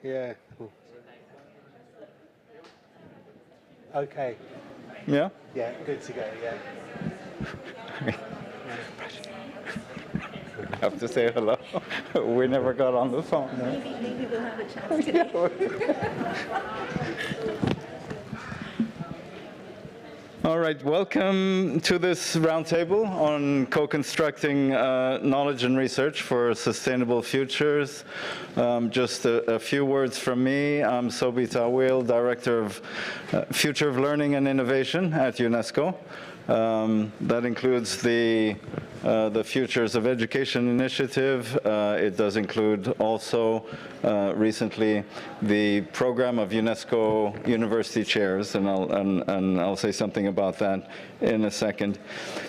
Yeah. Okay. Yeah? Yeah, good to go, yeah. I have to say hello. We never got on the phone. No? Maybe we'll have a chance today. All right, welcome to this roundtable on co-constructing knowledge and research for sustainable futures. Just a few words from me. I'm Sobi Tawil, Director of Future of Learning and Innovation at UNESCO. That includes the Futures of Education initiative. It does include also recently the program of UNESCO University Chairs, and I'll say something about that in a second.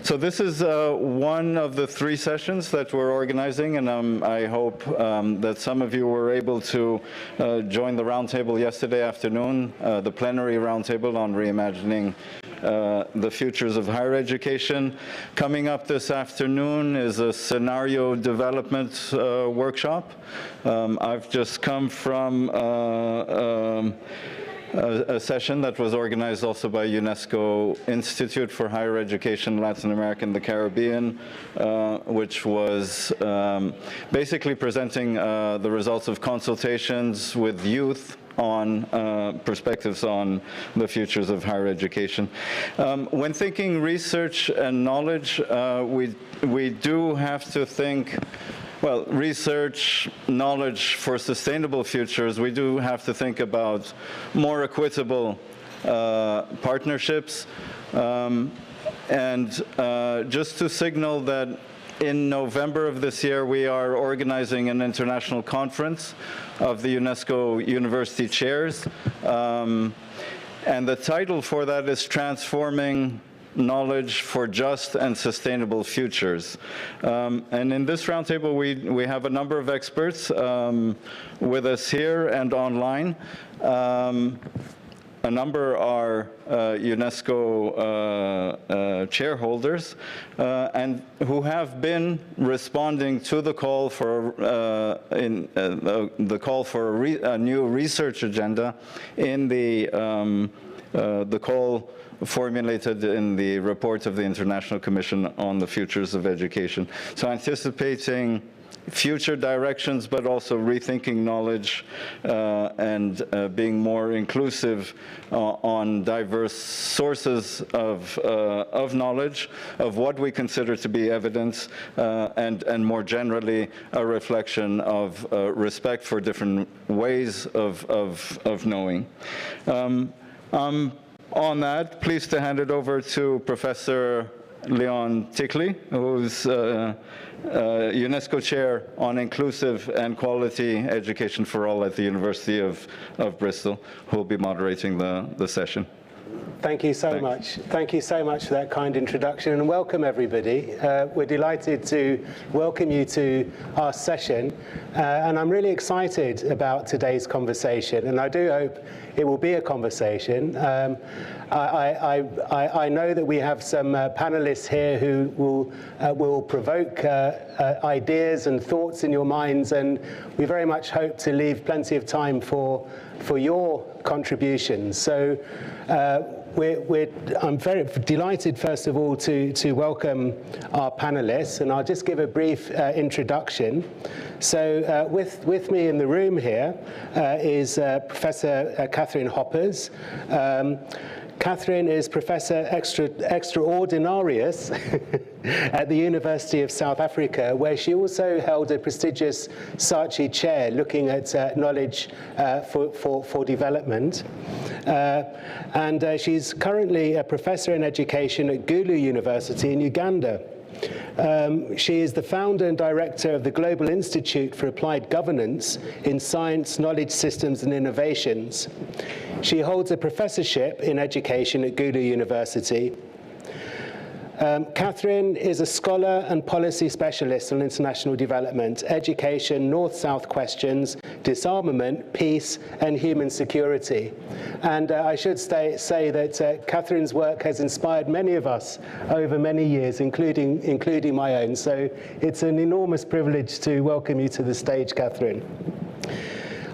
So this is one of the 3 sessions that we're organizing, and I hope that some of you were able to join the roundtable yesterday afternoon, the plenary roundtable on reimagining the futures of higher education. Coming up this afternoon is a scenario development workshop. I've just come from a session that was organized also by UNESCO Institute for Higher Education, Latin America and the Caribbean, which was basically presenting the results of consultations with youth on perspectives on the futures of higher education. When thinking research and knowledge, we do have to think, well, research, knowledge for sustainable futures, we do have to think about more equitable partnerships. And just to signal that in November of this year, we are organizing an international conference of the UNESCO University Chairs. And the title for that is Transforming Knowledge for Just and Sustainable Futures. And in this roundtable, we have a number of experts with us here and online. A number are UNESCO chairholders and who have been responding to the call for a new research agenda in the call formulated in the report of the International Commission on the Futures of Education. So anticipating future directions, but also rethinking knowledge and being more inclusive on diverse sources of knowledge, of what we consider to be evidence, and more generally, a reflection of respect for different ways of knowing. On that, pleased to hand it over to Professor Leon Tickley, who's UNESCO Chair on Inclusive and Quality Education for All at the University of Bristol, who will be moderating the session. Thank you so much. Thank you so much for that kind introduction, and welcome everybody. We're delighted to welcome you to our session, and I'm really excited about today's conversation, and I do hope it will be a conversation. I know that we have some panelists here who will provoke ideas and thoughts in your minds, and we very much hope to leave plenty of time for your contributions. So I'm very delighted, first of all, to welcome our panelists, and I'll just give a brief introduction. So with me in the room here is Professor Catherine Hoppers. Catherine is Professor Extraordinarius at the University of South Africa, where she also held a prestigious Saatchi Chair looking at knowledge for development. And she's currently a professor in education at Gulu University in Uganda. She is the founder and director of the Global Institute for Applied Governance in Science, Knowledge Systems and Innovations. She holds a professorship in education at Gulu University. Catherine is a scholar and policy specialist on international development, education, North-South questions, disarmament, peace, and human security. And I should say that Catherine's work has inspired many of us over many years, including my own. So it's an enormous privilege to welcome you to the stage, Catherine.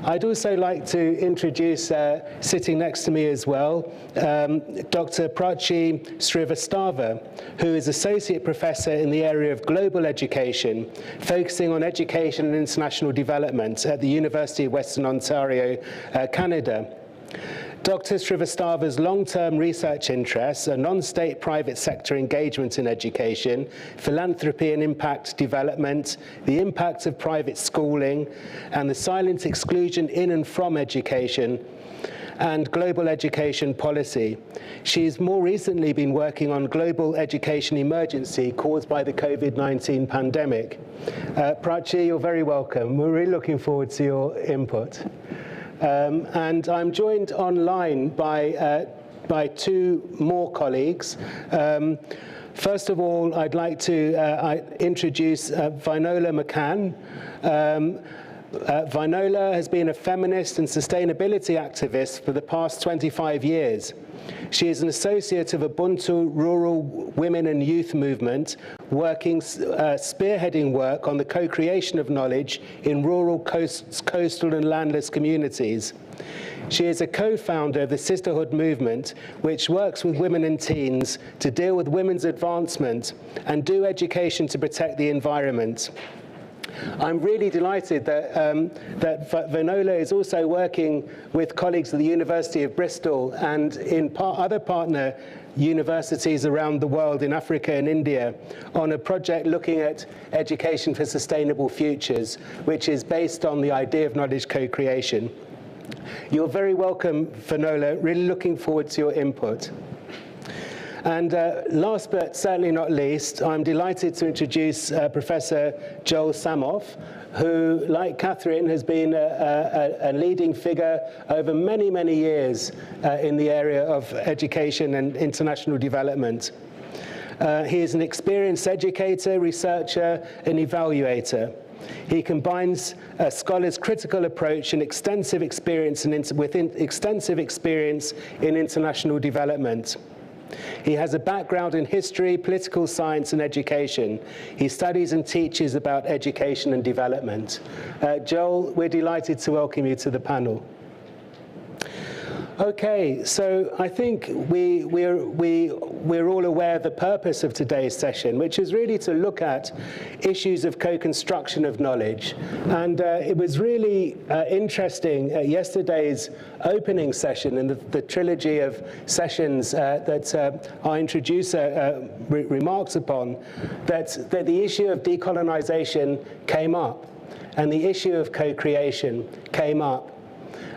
I'd also like to introduce, sitting next to me as well, Dr. Prachi Srivastava, who is Associate Professor in the area of global education, focusing on education and international development at the University of Western Ontario, Canada. Dr. Srivastava's long-term research interests are non-state private sector engagement in education, philanthropy and impact development, the impact of private schooling, and the silent exclusion in and from education, and global education policy. She's more recently been working on global education emergency caused by the COVID-19 pandemic. Prachi, you're very welcome. We're really looking forward to your input. And I'm joined online by two more colleagues. First of all, I'd like to introduce Vinola McCann. Vinola has been a feminist and sustainability activist for the past 25 years. She is an associate of Ubuntu Rural Women and Youth Movement, spearheading work on the co-creation of knowledge in rural, coastal and landless communities. She is a co-founder of the Sisterhood Movement, which works with women and teens to deal with women's advancement and do education to protect the environment. I'm really delighted that, that Vinola is also working with colleagues at the University of Bristol and in other partner universities around the world in Africa and India on a project looking at education for sustainable futures, which is based on the idea of knowledge co-creation. You're very welcome, Vinola. Really looking forward to your input. And last but certainly not least, I'm delighted to introduce Professor Joel Samoff, who, like Catherine, has been a leading figure over many, many years in the area of education and international development. He is an experienced educator, researcher, and evaluator. He combines a scholar's critical approach and extensive experience in international development. He has a background in history, political science, and education. He studies and teaches about education and development. Joel, we're delighted to welcome you to the panel. Okay, so I think we're all aware of the purpose of today's session, which is really to look at issues of co-construction of knowledge. And it was really interesting at yesterday's opening session in the trilogy of sessions that our introducer remarks upon, that the issue of decolonization came up and the issue of co-creation came up.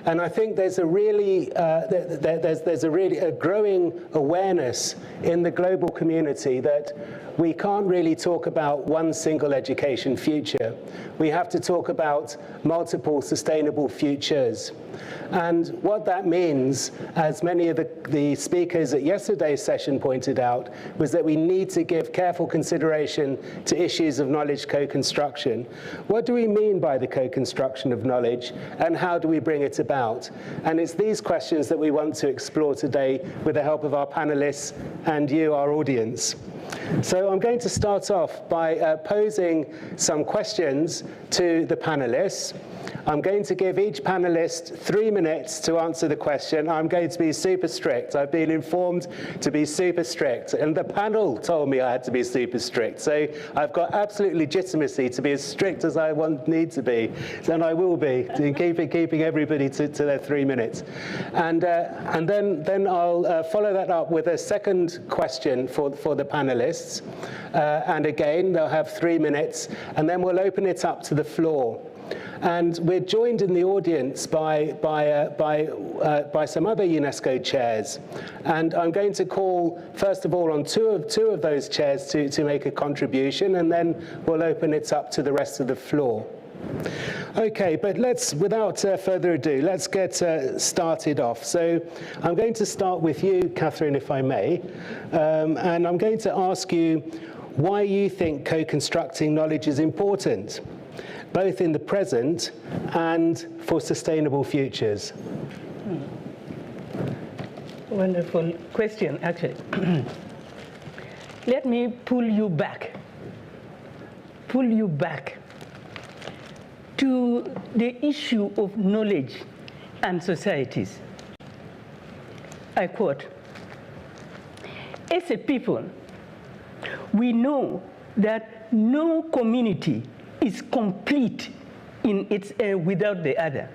And I think there's a really a growing awareness in the global community that we can't really talk about one single education future. We have to talk about multiple sustainable futures. And what that means, as many of the speakers at yesterday's session pointed out, was that we need to give careful consideration to issues of knowledge co-construction. What do we mean by the co-construction of knowledge, and how do we bring it about? And it's these questions that we want to explore today with the help of our panelists and you, our audience. So I'm going to start off by posing some questions to the panelists. I'm going to give each panelist 3 minutes to answer the question. I'm going to be super strict. I've been informed to be super strict, and the panel told me I had to be super strict. So I've got absolute legitimacy to be as strict as I need to be, and I will be, in keeping everybody to their 3 minutes. And then I'll follow that up with a second question for the panelists. And again, they'll have 3 minutes, and then we'll open it up to the floor. And we're joined in the audience by some other UNESCO chairs. And I'm going to call, first of all, on two of those chairs to make a contribution, and then we'll open it up to the rest of the floor. Okay, but without further ado, let's get started off. So I'm going to start with you, Catherine, if I may. And I'm going to ask you why you think co-constructing knowledge is important, both in the present and for sustainable futures. Wonderful question, actually. Let me pull you back to the issue of knowledge and societies. I quote, "As a people, we know that no community is complete in its without the other.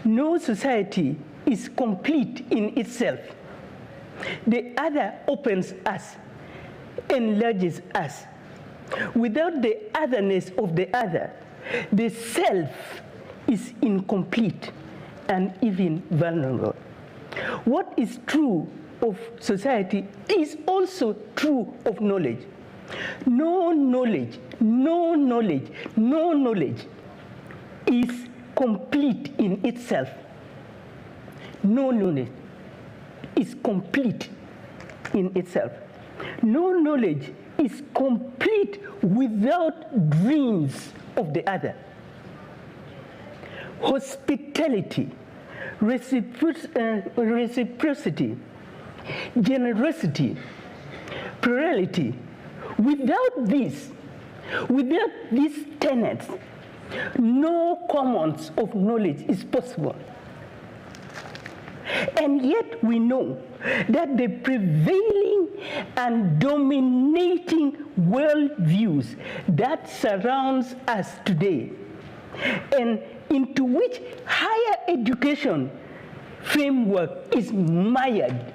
No society is complete in itself. The other opens us, enlarges us. Without the otherness of the other, the self is incomplete and even vulnerable. What is true of society is also true of knowledge. No knowledge is complete in itself. No knowledge is complete in itself. No knowledge is complete without dreams of the other. Hospitality, reciprocity, generosity, plurality. Without these tenets, no commons of knowledge is possible. And yet we know that the prevailing and dominating worldviews that surrounds us today, and into which higher education framework is mired,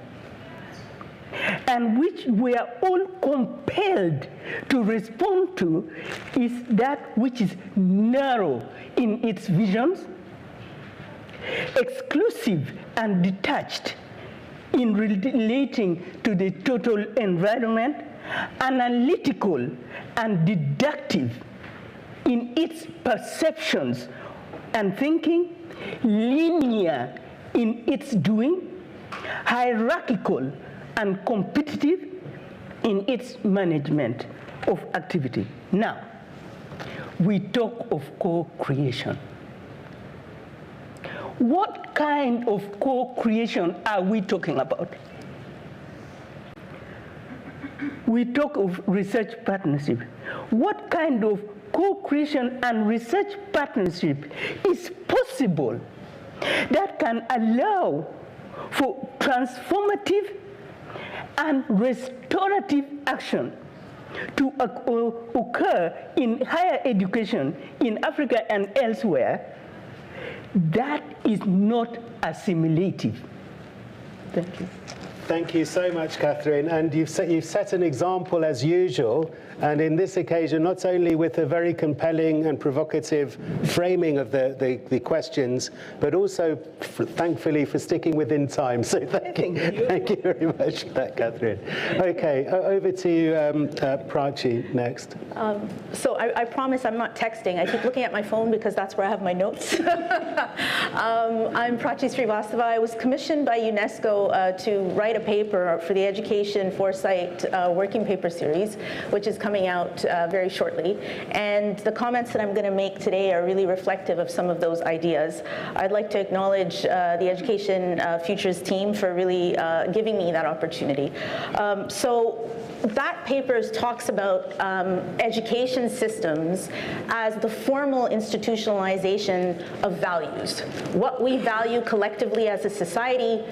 and which we are all compelled to respond to, is that which is narrow in its visions, exclusive and detached in relating to the total environment, analytical and deductive in its perceptions and thinking, linear in its doing, hierarchical and competitive in its management of activity. Now, we talk of co-creation. What kind of co-creation are we talking about? We talk of research partnership. What kind of co-creation and research partnership is possible that can allow for transformative and restorative action to occur in higher education in Africa and elsewhere that is not assimilative? Thank you. Thank you so much, Catherine. And you've set an example, as usual, and in this occasion, not only with a very compelling and provocative framing of the questions, but also, thankfully, for sticking within time. So thank you very much for that, Catherine. Okay, over to you, Prachi, next. So I promise I'm not texting. I keep looking at my phone because that's where I have my notes. I'm Prachi Srivastava. I was commissioned by UNESCO to write a paper for the Education Foresight Working Paper Series, which is coming out very shortly. And the comments that I'm going to make today are really reflective of some of those ideas. I'd like to acknowledge the Education Futures team for really giving me that opportunity. So that paper talks about education systems as the formal institutionalization of values, what we value collectively as a society,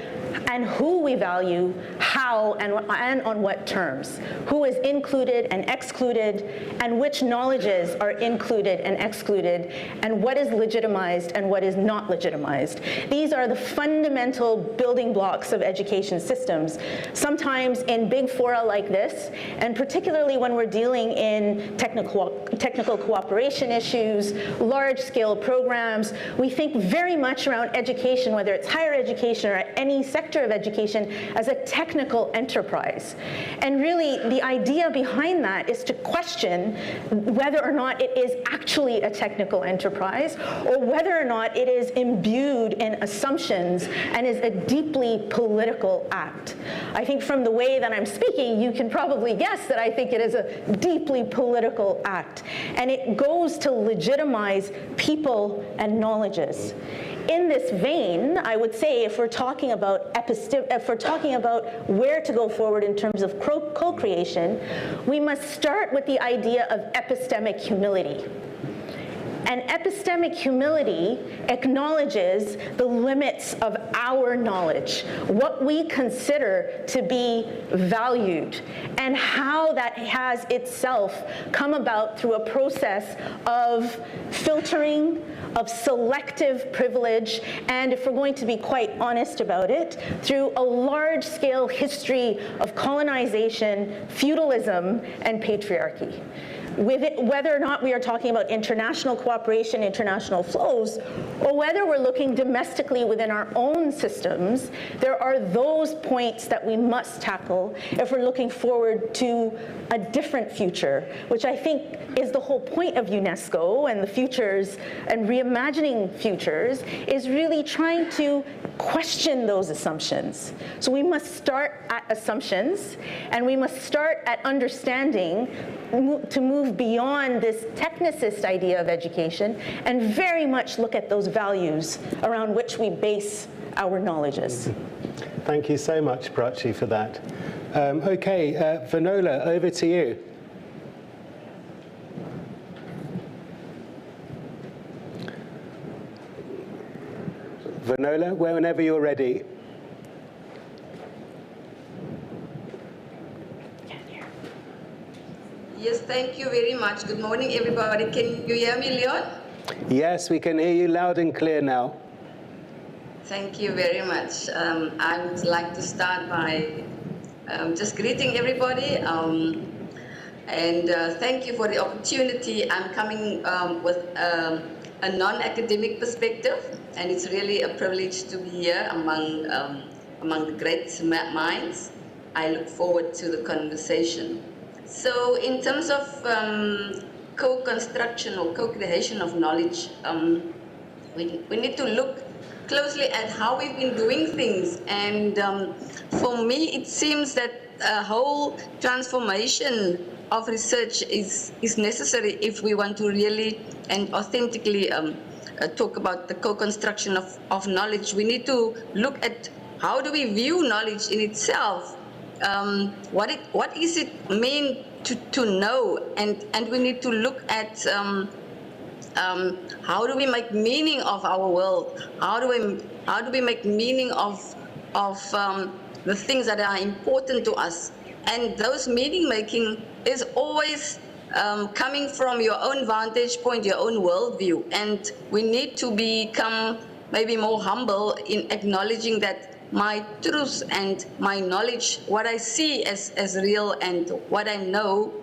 and who we value, how, and on what terms, who is included and excluded, and which knowledges are included and excluded, and what is legitimized and what is not legitimized. These are the fundamental building blocks of education systems. Sometimes in big fora like this, and particularly when we're dealing in technical cooperation issues, large-scale programs, we think very much around education, whether it's higher education or any sector of education, as a technical enterprise. And really, the idea behind that is to question whether or not it is actually a technical enterprise, or whether or not it is imbued in assumptions and is a deeply political act. I think from the way that I'm speaking, you can probably guess that I think it is a deeply political act. And it goes to legitimize people and knowledges. In this vein, I would say, if we're talking about where to go forward in terms of co-creation, we must start with the idea of epistemic humility. And epistemic humility acknowledges the limits of our knowledge, what we consider to be valued, and how that has itself come about through a process of filtering, of selective privilege, and if we're going to be quite honest about it, through a large-scale history of colonization, feudalism, and patriarchy. With it, whether or not we are talking about international cooperation, international flows, or whether we're looking domestically within our own systems, there are those points that we must tackle if we're looking forward to a different future, which I think is the whole point of UNESCO and the futures and reimagining futures, is really trying to question those assumptions. So we must start at assumptions, and we must start at understanding to move beyond this technicist idea of education and very much look at those values around which we base our knowledges. Thank you so much, Prachi, for that. Okay, Vanola, over to you. Vanola, whenever you're ready. Yes, thank you very much. Good morning, everybody. Can you hear me, Leon? Yes, we can hear you loud and clear now. Thank you very much. I would like to start by just greeting everybody and thank you for the opportunity. I'm coming with a non-academic perspective, and it's really a privilege to be here among the great minds. I look forward to the conversation. So in terms of co-construction or co-creation of knowledge, we need to look closely at how we've been doing things. And for me, it seems that a whole transformation of research is necessary if we want to really and authentically talk about the co-construction of knowledge. We need to look at how do we view knowledge in itself. What is it mean to know, and we need to look at how do we make meaning of our world? How do we make meaning of the things that are important to us? And those meaning making is always coming from your own vantage point, your own worldview, and we need to become maybe more humble in acknowledging that my truth and my knowledge, what I see as real and what I know,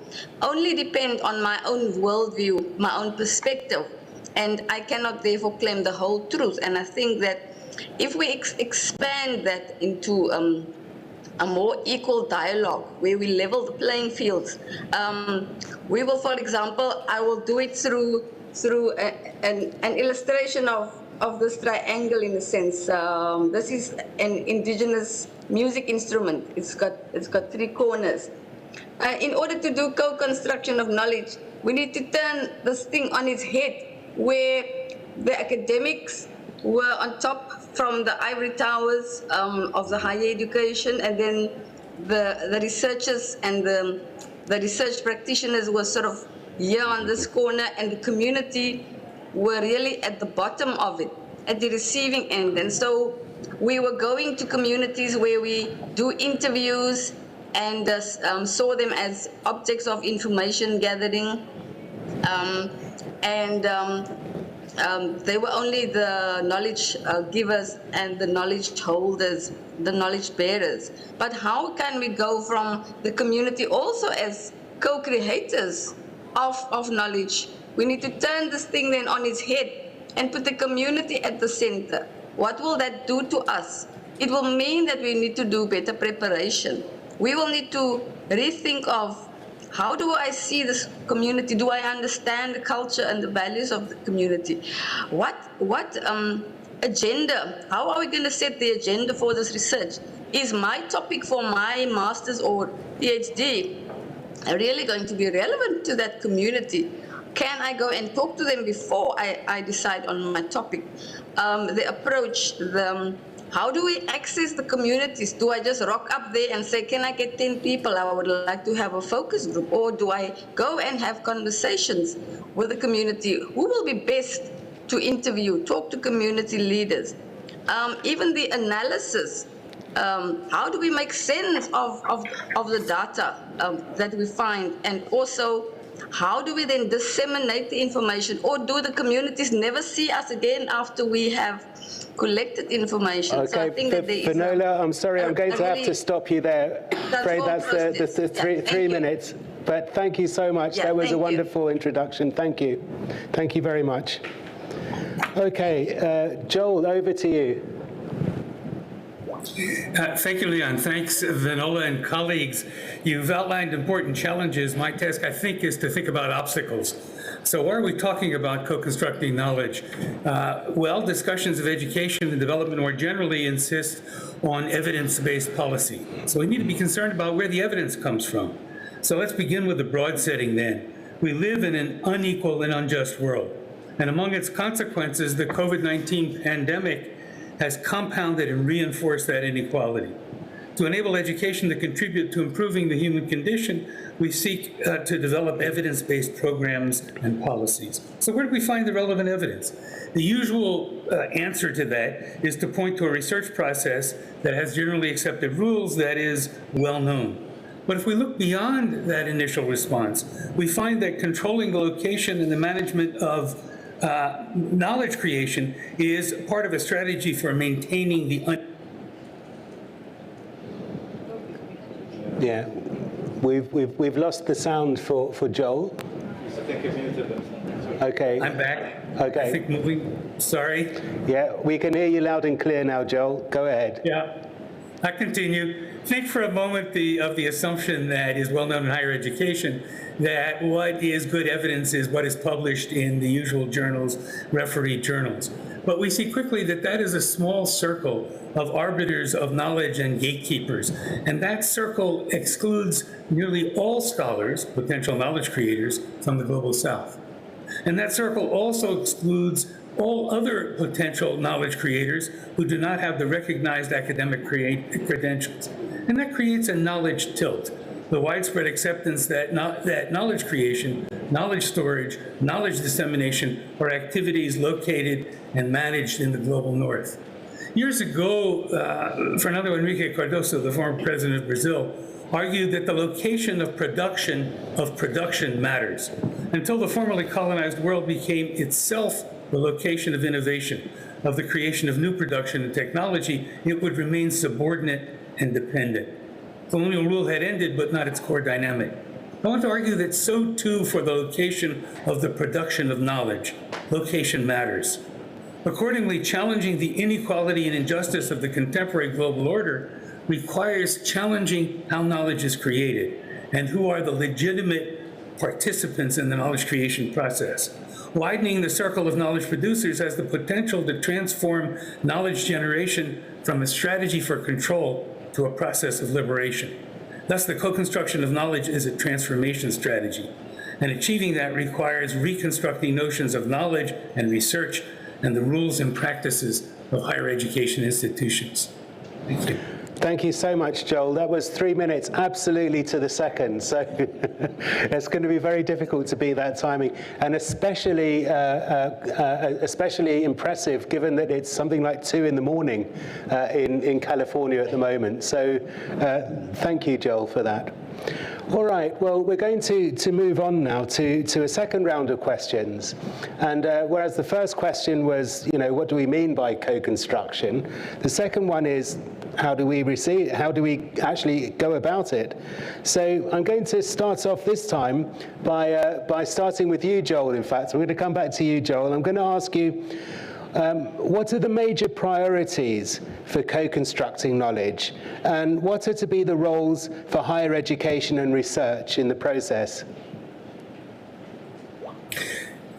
only depend on my own worldview, my own perspective, and I cannot therefore claim the whole truth. And I think that if we expand that into a more equal dialogue where we level the playing fields, we will, for example, I will do it through an illustration of this triangle in a sense. This is an indigenous music instrument. It's got three corners. In order to do co-construction of knowledge, we need to turn this thing on its head, where the academics were on top from the ivory towers of the higher education, and then the researchers and the research practitioners were sort of here on this corner, and the community were really at the bottom of it, at the receiving end. And so we were going to communities where we do interviews and saw them as objects of information gathering. They were only the knowledge givers and the knowledge holders, the knowledge bearers. But how can we go from the community also as co-creators of knowledge? We need to turn this thing then on its head and put the community at the center. What will that do to us? It will mean that we need to do better preparation. We will need to rethink of, how do I see this community? Do I understand the culture and the values of the community? What agenda? How are we going to set the agenda for this research? Is my topic for my master's or PhD really going to be relevant to that community? Can I go and talk to them before I decide on my topic? The approach, the How do we access the communities? Do I just rock up there and say, can I get 10 people? I would like to have a focus group. Or do I go and have conversations with the community? Who will be best to interview, talk to community leaders? Even the analysis, how do we make sense of the data that we find? And also, how do we then disseminate the information? Or do the communities never see us again after we have collected information? Okay, so I think that there is Finola, I'm sorry, I'm going to have to stop you there. Afraid that's the three minutes. But thank you so much. That was a wonderful introduction. Thank you. Thank you very much. Okay, Joel, over to you. Thank you, Leon. Thanks, Finola and colleagues. You've outlined important challenges. My task, I think, is to think about obstacles. So why are we talking about co-constructing knowledge? Well, discussions of education and development more generally insist on evidence-based policy. So we need to be concerned about where the evidence comes from. So let's begin with the broad setting then. We live in an unequal and unjust world. And among its consequences, the COVID-19 pandemic has compounded and reinforced that inequality. To enable education to contribute to improving the human condition, we seek to develop evidence-based programs and policies. So where do we find the relevant evidence? The usual answer to that is to point to a research process that has generally accepted rules that is well known. But if we look beyond that initial response, we find that controlling the location and the management of knowledge creation is part of a strategy for maintaining the Yeah, we've lost the sound for Joel. I think you muted him. Okay. I'm back. Okay. I think moving. Sorry. Yeah, we can hear you loud and clear now, Joel. Go ahead. Yeah. I continue. Think for a moment of the assumption that is well known in higher education, that what is good evidence is what is published in the usual journals, refereed journals. But we see quickly that that is a small circle of arbiters of knowledge and gatekeepers. And that circle excludes nearly all scholars, potential knowledge creators, from the global south. And that circle also excludes all other potential knowledge creators who do not have the recognized academic credentials. And that creates a knowledge tilt, the widespread acceptance that knowledge creation, knowledge storage, knowledge dissemination are activities located and managed in the global north. Years ago, Fernando Henrique Cardoso, the former president of Brazil, argued that the location of production matters, until the formerly colonized world became itself the location of innovation, of the creation of new production and technology. It would remain subordinate and dependent. Colonial rule had ended, but not its core dynamic. I want to argue that so too for the location of the production of knowledge. Location matters. Accordingly, challenging the inequality and injustice of the contemporary global order requires challenging how knowledge is created and who are the legitimate participants in the knowledge creation process. Widening the circle of knowledge producers has the potential to transform knowledge generation from a strategy for control to a process of liberation. Thus, the co-construction of knowledge is a transformation strategy. And achieving that requires reconstructing notions of knowledge and research and the rules and practices of higher education institutions. Thank you. Thank you so much, Joel. That was 3 minutes, absolutely to the second. So it's going to be very difficult to beat that timing, and especially impressive given that it's something like 2 in the morning in California at the moment. So thank you, Joel, for that. All right, well, we're going to move on now to a second round of questions. And whereas the first question was, what do we mean by co-construction? The second one is, how do we actually go about it? So I'm going to start off this time by starting with you, Joel, in fact. I'm going to come back to you, Joel. I'm going to ask you, what are the major priorities for co-constructing knowledge? And what are to be the roles for higher education and research in the process?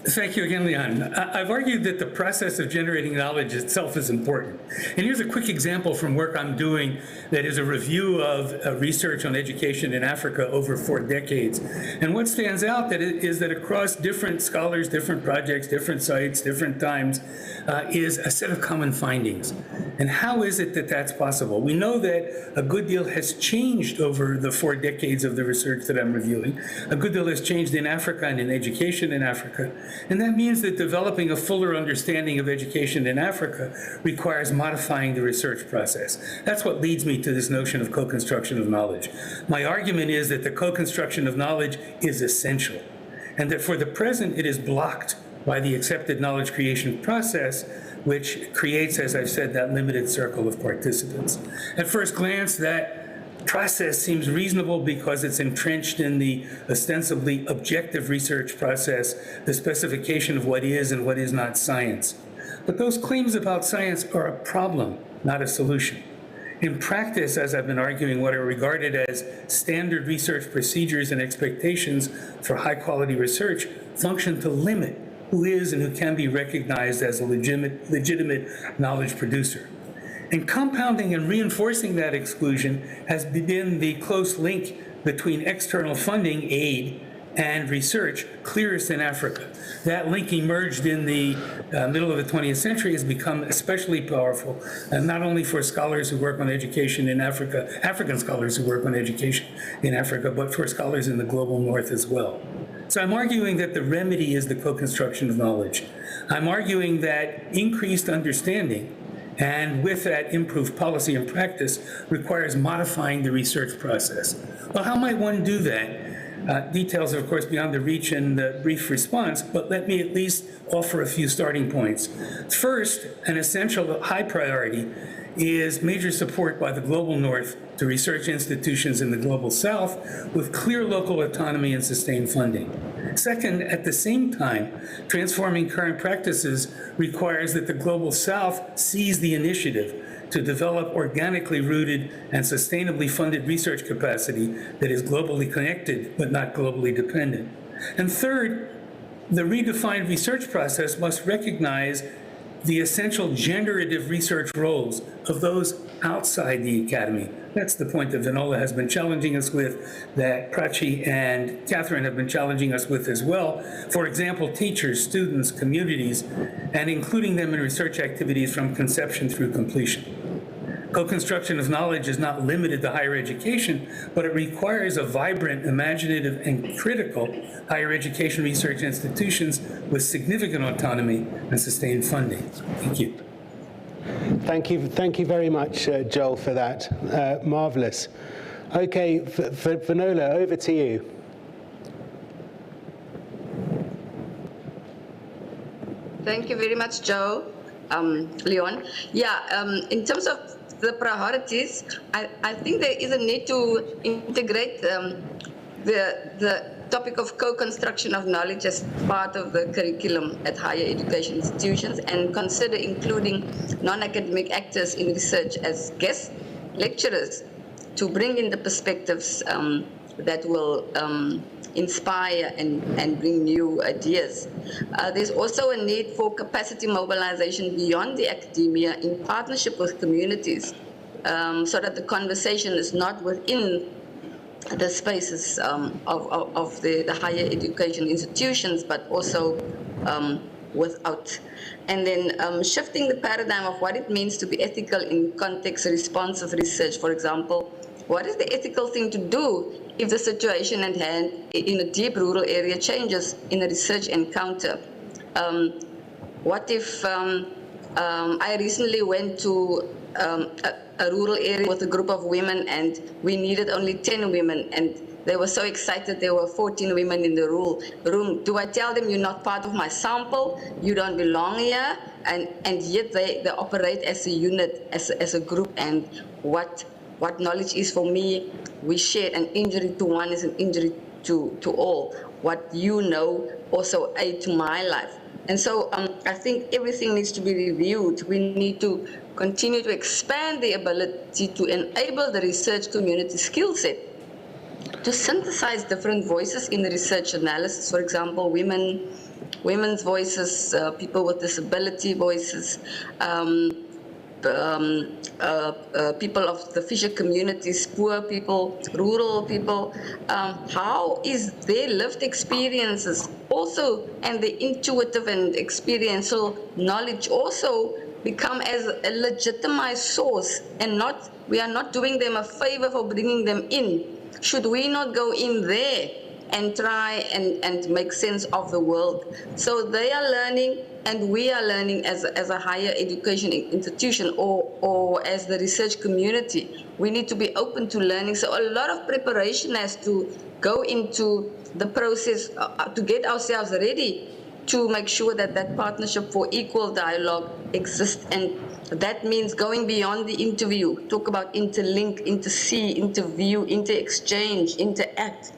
Thank you again, Leon. I've argued that the process of generating knowledge itself is important. And here's a quick example from work I'm doing that is a review of research on education in Africa over 4 decades. And what stands out is that across different scholars, different projects, different sites, different times, is a set of common findings. And how is it that that's possible? We know that a good deal has changed over the 4 decades of the research that I'm reviewing. A good deal has changed in Africa and in education in Africa. And that means that developing a fuller understanding of education in Africa requires modifying the research process. That's what leads me to this notion of co-construction of knowledge. My argument is that the co-construction of knowledge is essential, and that for the present it is blocked by the accepted knowledge creation process, which creates, as I've said, that limited circle of participants. At first glance, that process seems reasonable because it's entrenched in the ostensibly objective research process, the specification of what is and what is not science. But those claims about science are a problem, not a solution. In practice, as I've been arguing, what are regarded as standard research procedures and expectations for high-quality research function to limit who is and who can be recognized as a legitimate knowledge producer. And compounding and reinforcing that exclusion has been the close link between external funding, aid, and research, clearest in Africa. That link emerged in the middle of the 20th century, has become especially powerful, not only for scholars who work on education in Africa, African scholars who work on education in Africa, but for scholars in the global north as well. So I'm arguing that the remedy is the co-construction of knowledge. I'm arguing that increased understanding, and with that improved policy and practice, requires modifying the research process. Well, how might one do that? Details are, of course, beyond the reach in the brief response, but let me at least offer a few starting points. First, an essential high priority is major support by the global north to research institutions in the global south with clear local autonomy and sustained funding. Second, at the same time, transforming current practices requires that the global south seize the initiative to develop organically rooted and sustainably funded research capacity that is globally connected but not globally dependent. And third, the redefined research process must recognize the essential generative research roles of those outside the academy. That's the point that Vinola has been challenging us with, that Prachi and Catherine have been challenging us with as well. For example, teachers, students, communities, and including them in research activities from conception through completion. Co-construction of knowledge is not limited to higher education, but it requires a vibrant, imaginative, and critical higher education research institutions with significant autonomy and sustained funding. Thank you. Thank you very much, Joel, for that. Marvelous. Okay, Vinola, over to you. Thank you very much, Joe. Leon. Yeah, in terms of the priorities, I think there is a need to integrate the topic of co-construction of knowledge as part of the curriculum at higher education institutions and consider including non-academic actors in research as guest lecturers to bring in the perspectives that will inspire and bring new ideas. There's also a need for capacity mobilization beyond the academia in partnership with communities so that the conversation is not within the spaces of the higher education institutions, but also without. And then shifting the paradigm of what it means to be ethical in context-responsive research. For example, what is the ethical thing to do if the situation at hand in a deep rural area changes in a research encounter? What if I recently went to a rural area with a group of women and we needed only 10 women and they were so excited there were 14 women in the room. Do I tell them you're not part of my sample, you don't belong here, and yet they operate as a unit, as a group, and what knowledge is for me, we share. An injury to one is an injury to all. What you know also aid to my life. And so I think everything needs to be reviewed. We need to continue to expand the ability to enable the research community skill set to synthesize different voices in the research analysis. For example, women, women's voices, people with disability voices, people of the fisher communities, poor people, rural people. How is their lived experiences also, and the intuitive and experiential knowledge also become as a legitimized source, and not, we are not doing them a favor for bringing them in. Should we not go in there and try and make sense of the world? So they are learning, and we are learning as a higher education institution, or as the research community. We need to be open to learning. So a lot of preparation has to go into the process to get ourselves ready to make sure that that partnership for equal dialogue exists. And that means going beyond the interview, talk about interlink, intersee, interview, inter-exchange, interact.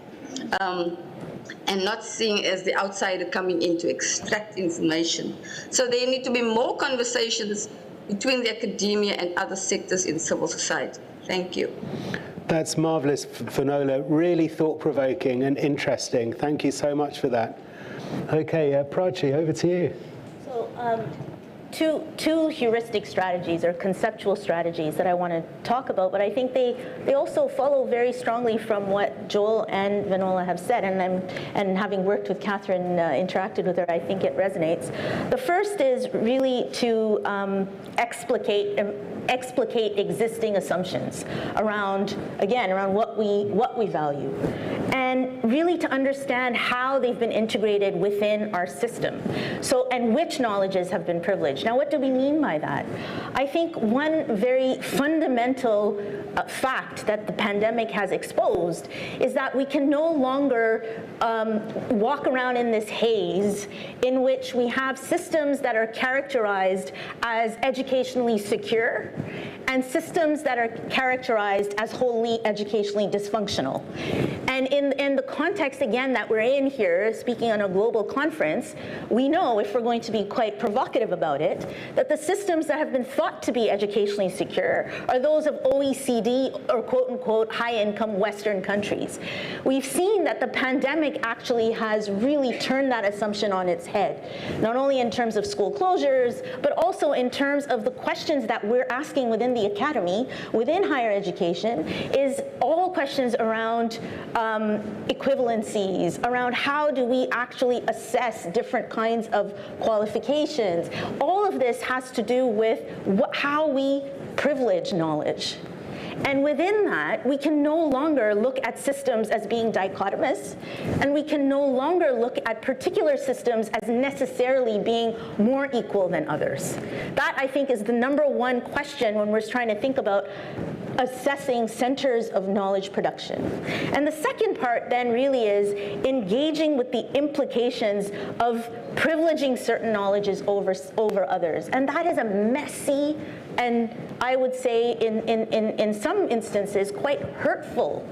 And not seeing as the outsider coming in to extract information. So there need to be more conversations between the academia and other sectors in civil society. Thank you. That's marvelous, Finola. Really thought-provoking and interesting. Thank you so much for that. Okay, Prachi, over to you. So two heuristic strategies or conceptual strategies that I want to talk about, but I think they also follow very strongly from what Joel and Finola have said, and having worked with Catherine, interacted with her, I think it resonates. The first is really to explicate existing assumptions around, again, around what we value, and really to understand how they've been integrated within our system. So, and which knowledges have been privileged. Now, what do we mean by that? I think one very fundamental fact that the pandemic has exposed is that we can no longer walk around in this haze in which we have systems that are characterized as educationally secure and systems that are characterized as wholly educationally dysfunctional. And in the context, again, that we're in here, speaking on a global conference, we know, if we're going to be quite provocative about it, that the systems that have been thought to be educationally secure are those of OECD or quote-unquote high-income Western countries. We've seen that the pandemic actually has really turned that assumption on its head, not only in terms of school closures, but also in terms of the questions that we're asking within the academy, within higher education, is all questions around equivalencies, around how do we actually assess different kinds of qualifications. All of this has to do with how we privilege knowledge. And within that, we can no longer look at systems as being dichotomous, and we can no longer look at particular systems as necessarily being more equal than others. That, I think, is the number one question when we're trying to think about assessing centers of knowledge production. And the second part then really is engaging with the implications of privileging certain knowledges over others. And that is a messy, and I would say in some instances quite hurtful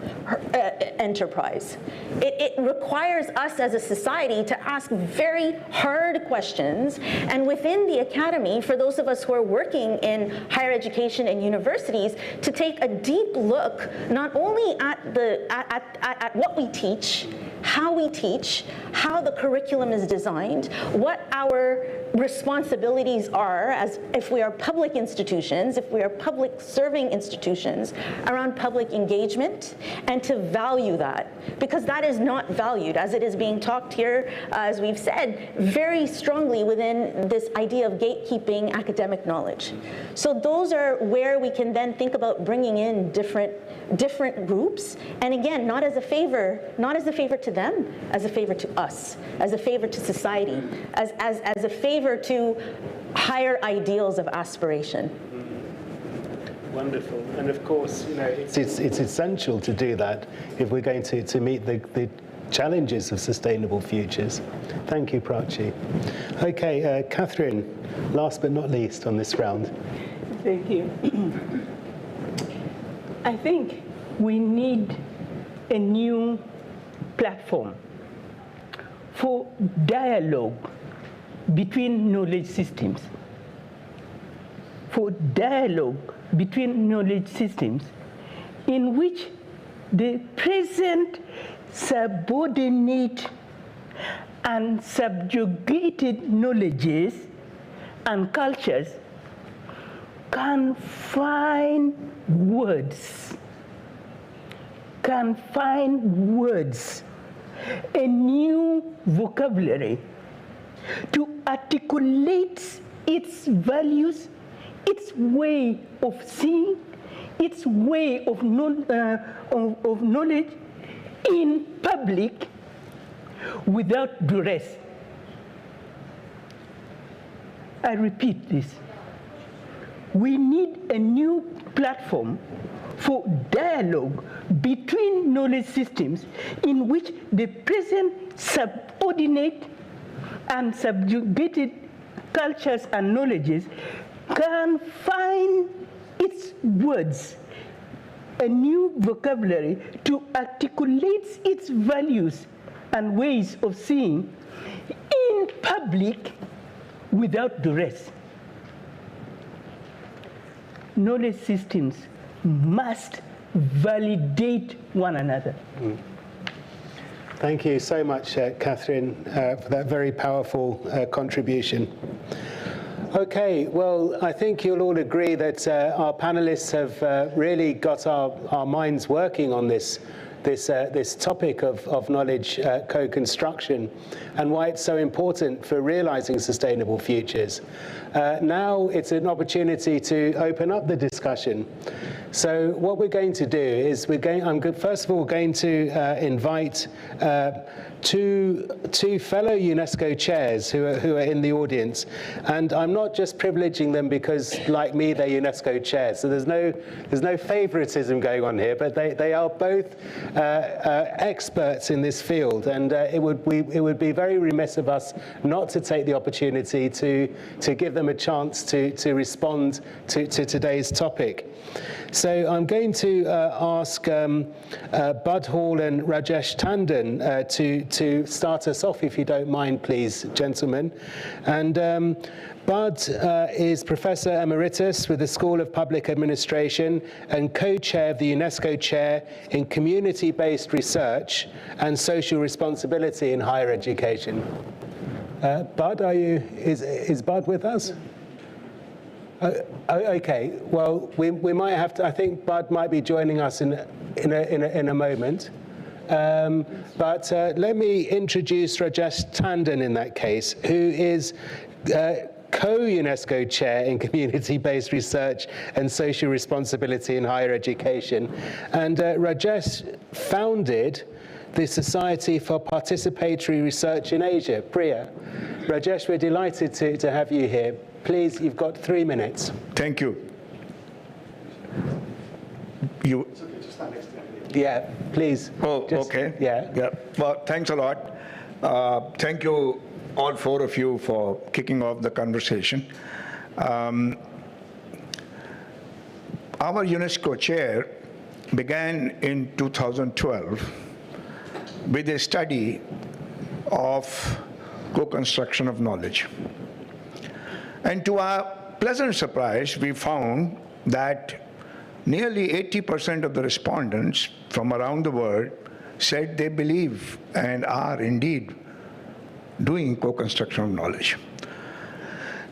enterprise. It requires us as a society to ask very hard questions, and within the academy, for those of us who are working in higher education and universities, to take a deep look not only at what we teach, how the curriculum is designed, what our responsibilities are as if we are public institutions, if we are public serving institutions, around public engagement, and to value that, because that is not valued as it is being talked here, as we've said, very strongly within this idea of gatekeeping academic knowledge. So those are where we can then think about bringing in different groups, and again, not as a favor to them, as a favor to us, as a favor to society, as a favor to higher ideals of aspiration. Wonderful. And of course, you know, it's essential to do that if we're going to meet the challenges of sustainable futures. Thank you, Prachi. Okay, Catherine, last but not least on this round. Thank you. I think we need a new platform for dialogue between knowledge systems. For dialogue between knowledge systems in which the present subordinate and subjugated knowledges and cultures can find words, a new vocabulary to articulate its values, its way of seeing, its way of knowledge in public without duress. I repeat this. We need a new platform for dialogue between knowledge systems in which the present subordinate and subjugated cultures and knowledges can find its words, a new vocabulary to articulate its values and ways of seeing in public without duress. Knowledge systems must validate one another. Thank you so much, Catherine, for that very powerful contribution. Okay, well, I think you'll all agree that our panelists have really got our minds working on this topic of knowledge co-construction and why it's so important for realizing sustainable futures. Now it's an opportunity to open up the discussion. So what we're going to do is I'm first of all going to invite two fellow UNESCO chairs who are in the audience, and I'm not just privileging them because, like me, they're UNESCO chairs. So there's no favoritism going on here, but they are both experts in this field, and it would be very remiss of us not to take the opportunity to give them a chance to respond to today's topic. So I'm going to ask Bud Hall and Rajesh Tandon to start us off, if you don't mind, please, gentlemen. And Bud is Professor Emeritus with the School of Public Administration and co-chair of the UNESCO Chair in Community-Based Research and Social Responsibility in Higher Education. Bud, is Bud with us? Okay, well, we might have to, I think Bud might be joining us in a moment. But let me introduce Rajesh Tandon in that case, who is co-UNESCO Chair in Community-Based Research and Social Responsibility in Higher Education. And Rajesh founded the Society for Participatory Research in Asia, PRIA. Rajesh, we're delighted to have you here. Please, you've got 3 minutes. Thank you. Yeah, please. Oh, okay. Yeah. Well, thanks a lot. Thank you, all four of you, for kicking off the conversation. Our UNESCO chair began in 2012 with a study of co-construction of knowledge. And to our pleasant surprise, we found that nearly 80% of the respondents from around the world said they believe and are indeed doing co-construction of knowledge.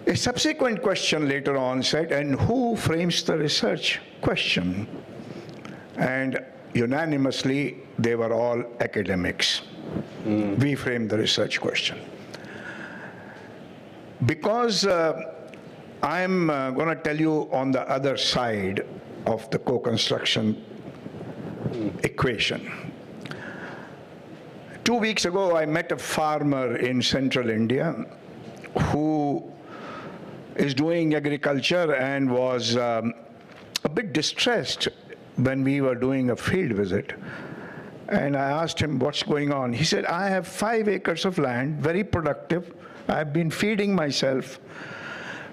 A subsequent question later on said, and who frames the research question? And unanimously, they were all academics. We framed the research question. Because I'm going to tell you on the other side of the co-construction equation. 2 weeks ago, I met a farmer in central India who is doing agriculture and was a bit distressed when we were doing a field visit. And I asked him, what's going on? He said, I have 5 acres of land, very productive. I've been feeding myself,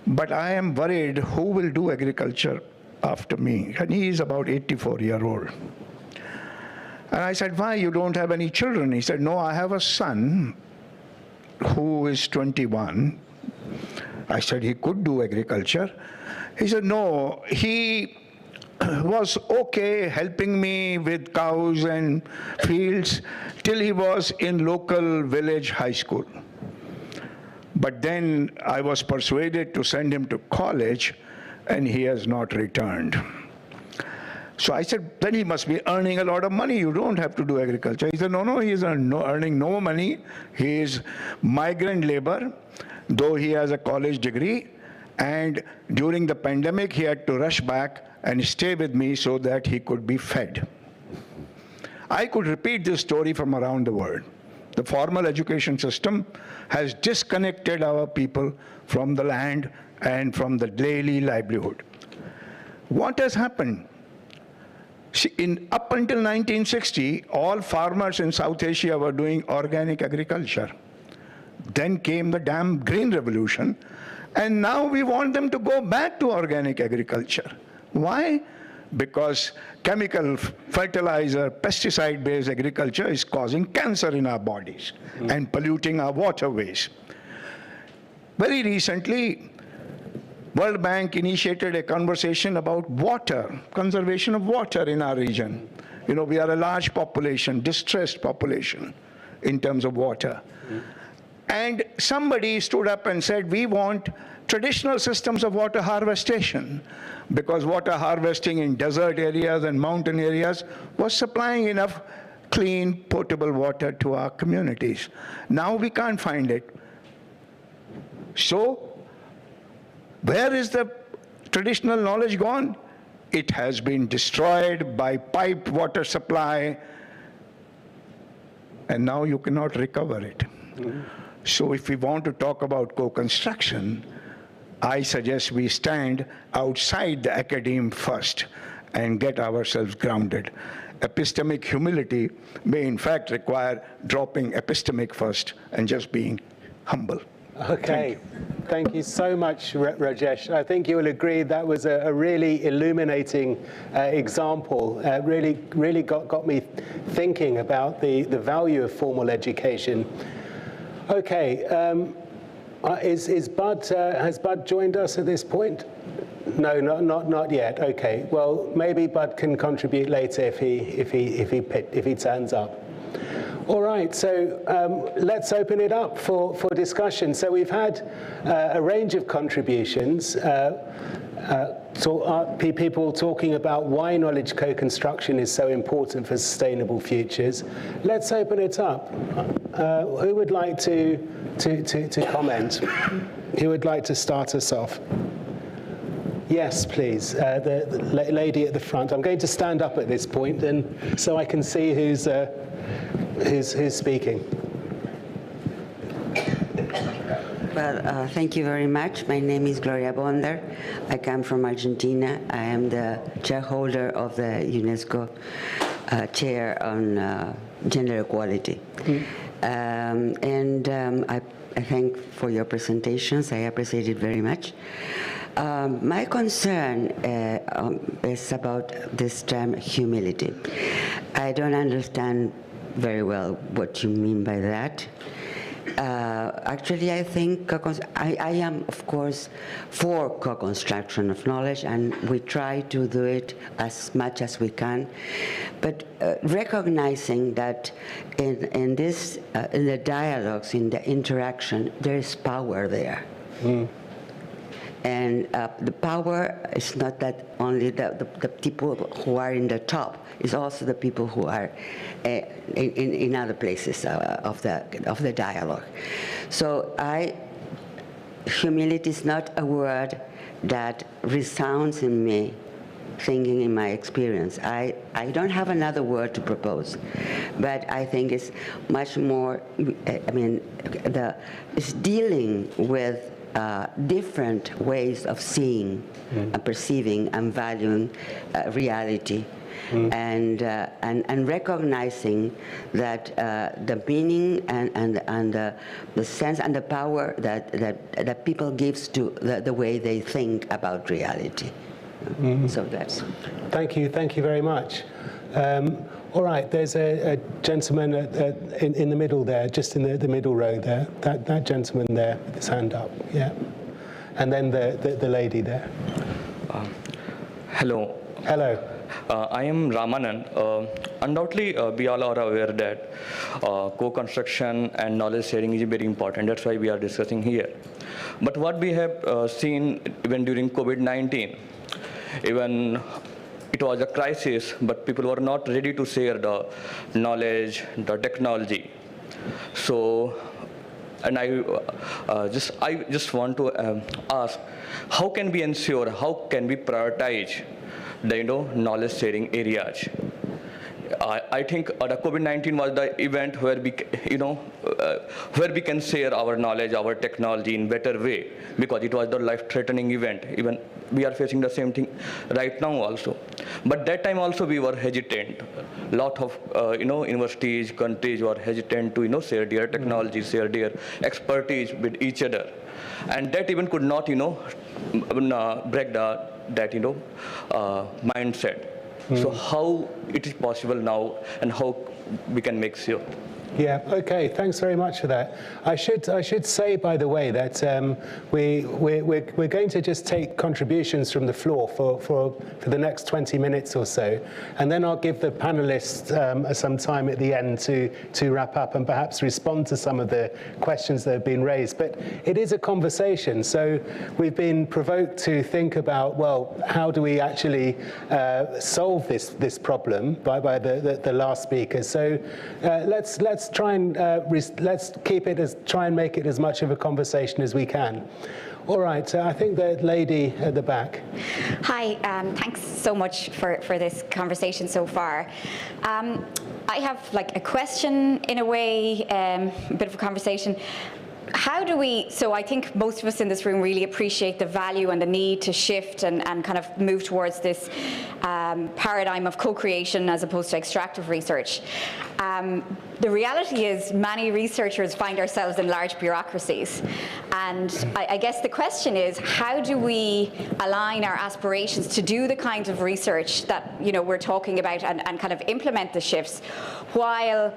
but I am worried who will do agriculture after me. And he is about 84-year-old. And I said, why, you don't have any children? He said, no, I have a son who is 21. I said, he could do agriculture. He said, no, he was okay helping me with cows and fields till he was in local village high school. But then I was persuaded to send him to college, and he has not returned. So I said, then he must be earning a lot of money. You don't have to do agriculture. He said, no, he is earning no money. He is migrant labor, though he has a college degree. And during the pandemic, he had to rush back and stay with me so that he could be fed. I could repeat this story from around the world. The formal education system has disconnected our people from the land and from the daily livelihood. What has happened? See, up until 1960, all farmers in South Asia were doing organic agriculture. Then came the damn green revolution, and now we want them to go back to organic agriculture. Why? Because chemical fertilizer, pesticide-based agriculture is causing cancer in our bodies and polluting our waterways. Very recently, World Bank initiated a conversation about water, conservation of water in our region. You know, we are a large population, distressed population in terms of water. And somebody stood up and said, we want traditional systems of water harvestation, because water harvesting in desert areas and mountain areas was supplying enough clean, potable water to our communities. Now we can't find it. So, where is the traditional knowledge gone? It has been destroyed by piped water supply, and now you cannot recover it. So if we want to talk about co-construction, I suggest we stand outside the academe first and get ourselves grounded. Epistemic humility may in fact require dropping epistemic first and just being humble. Okay, thank you so much, Rajesh. I think you will agree that was a really illuminating example. Really got me thinking about the value of formal education. Okay, has Bud joined us at this point? No, not yet. Okay, well maybe Bud can contribute later if he turns up. All right, so let's open it up for discussion. So we've had a range of contributions, people talking about why knowledge co-construction is so important for sustainable futures. Let's open it up. Who would like to comment? Who would like to start us off? Yes, please. The lady at the front. I'm going to stand up at this point, and so I can see who's speaking. Well, thank you very much. My name is Gloria Bonder. I come from Argentina. I am the chairholder of the UNESCO chair on gender equality. I thank for your presentations. I appreciate it very much. My concern is about this term humility. I don't understand very well what you mean by that. Actually, I think I am, of course, for co-construction of knowledge, and we try to do it as much as we can. But recognizing that in the dialogues, in the interaction, there is power there. And the power is not that only the people who are in the top, it's also the people who are in other places of the dialogue. So humility is not a word that resounds in me, thinking in my experience. I don't have another word to propose, but I think it's much more, it's dealing with different ways of seeing, and perceiving, and valuing reality, and recognizing that the meaning and the sense and the power that people gives to the way they think about reality. So that's. Thank you very much. All right, there's a gentleman in the middle there, just in the middle row there. That gentleman there with his hand up, yeah. And then the lady there. Hello, Hello. I am Ramanan. Undoubtedly, we all are aware that co-construction and knowledge sharing is very important. That's why we are discussing here. But what we have seen even during COVID-19, even it was a crisis, but people were not ready to share the knowledge, the technology. So, and I just want to ask, how can we ensure, how can we prioritize the knowledge sharing areas? I think the COVID-19 was the event where we, where we can share our knowledge, our technology in better way, because it was the life-threatening event. Even we are facing the same thing right now also. But that time also we were hesitant. A lot of universities, countries were hesitant to share their technology, share their expertise with each other, and that even could not break that mindset. So how it is possible now, and how we can make sure? Yeah, okay, thanks very much for that. I should say, by the way, that we're going to just take contributions from the floor for the next 20 minutes or so, and then I'll give the panelists some time at the end to wrap up and perhaps respond to some of the questions that have been raised. But it is a conversation, so we've been provoked to think about, well, how do we actually solve this problem by the last speaker. So let's try and let's try and make it as much of a conversation as we can. All right, I think the lady at the back. Hi, thanks so much for this conversation so far. I have like a question in a way, a bit of a conversation. How do we, so I think most of us in this room really appreciate the value and the need to shift and kind of move towards this paradigm of co-creation as opposed to extractive research. The reality is many researchers find ourselves in large bureaucracies. And I guess the question is, how do we align our aspirations to do the kinds of research that we're talking about and kind of implement the shifts while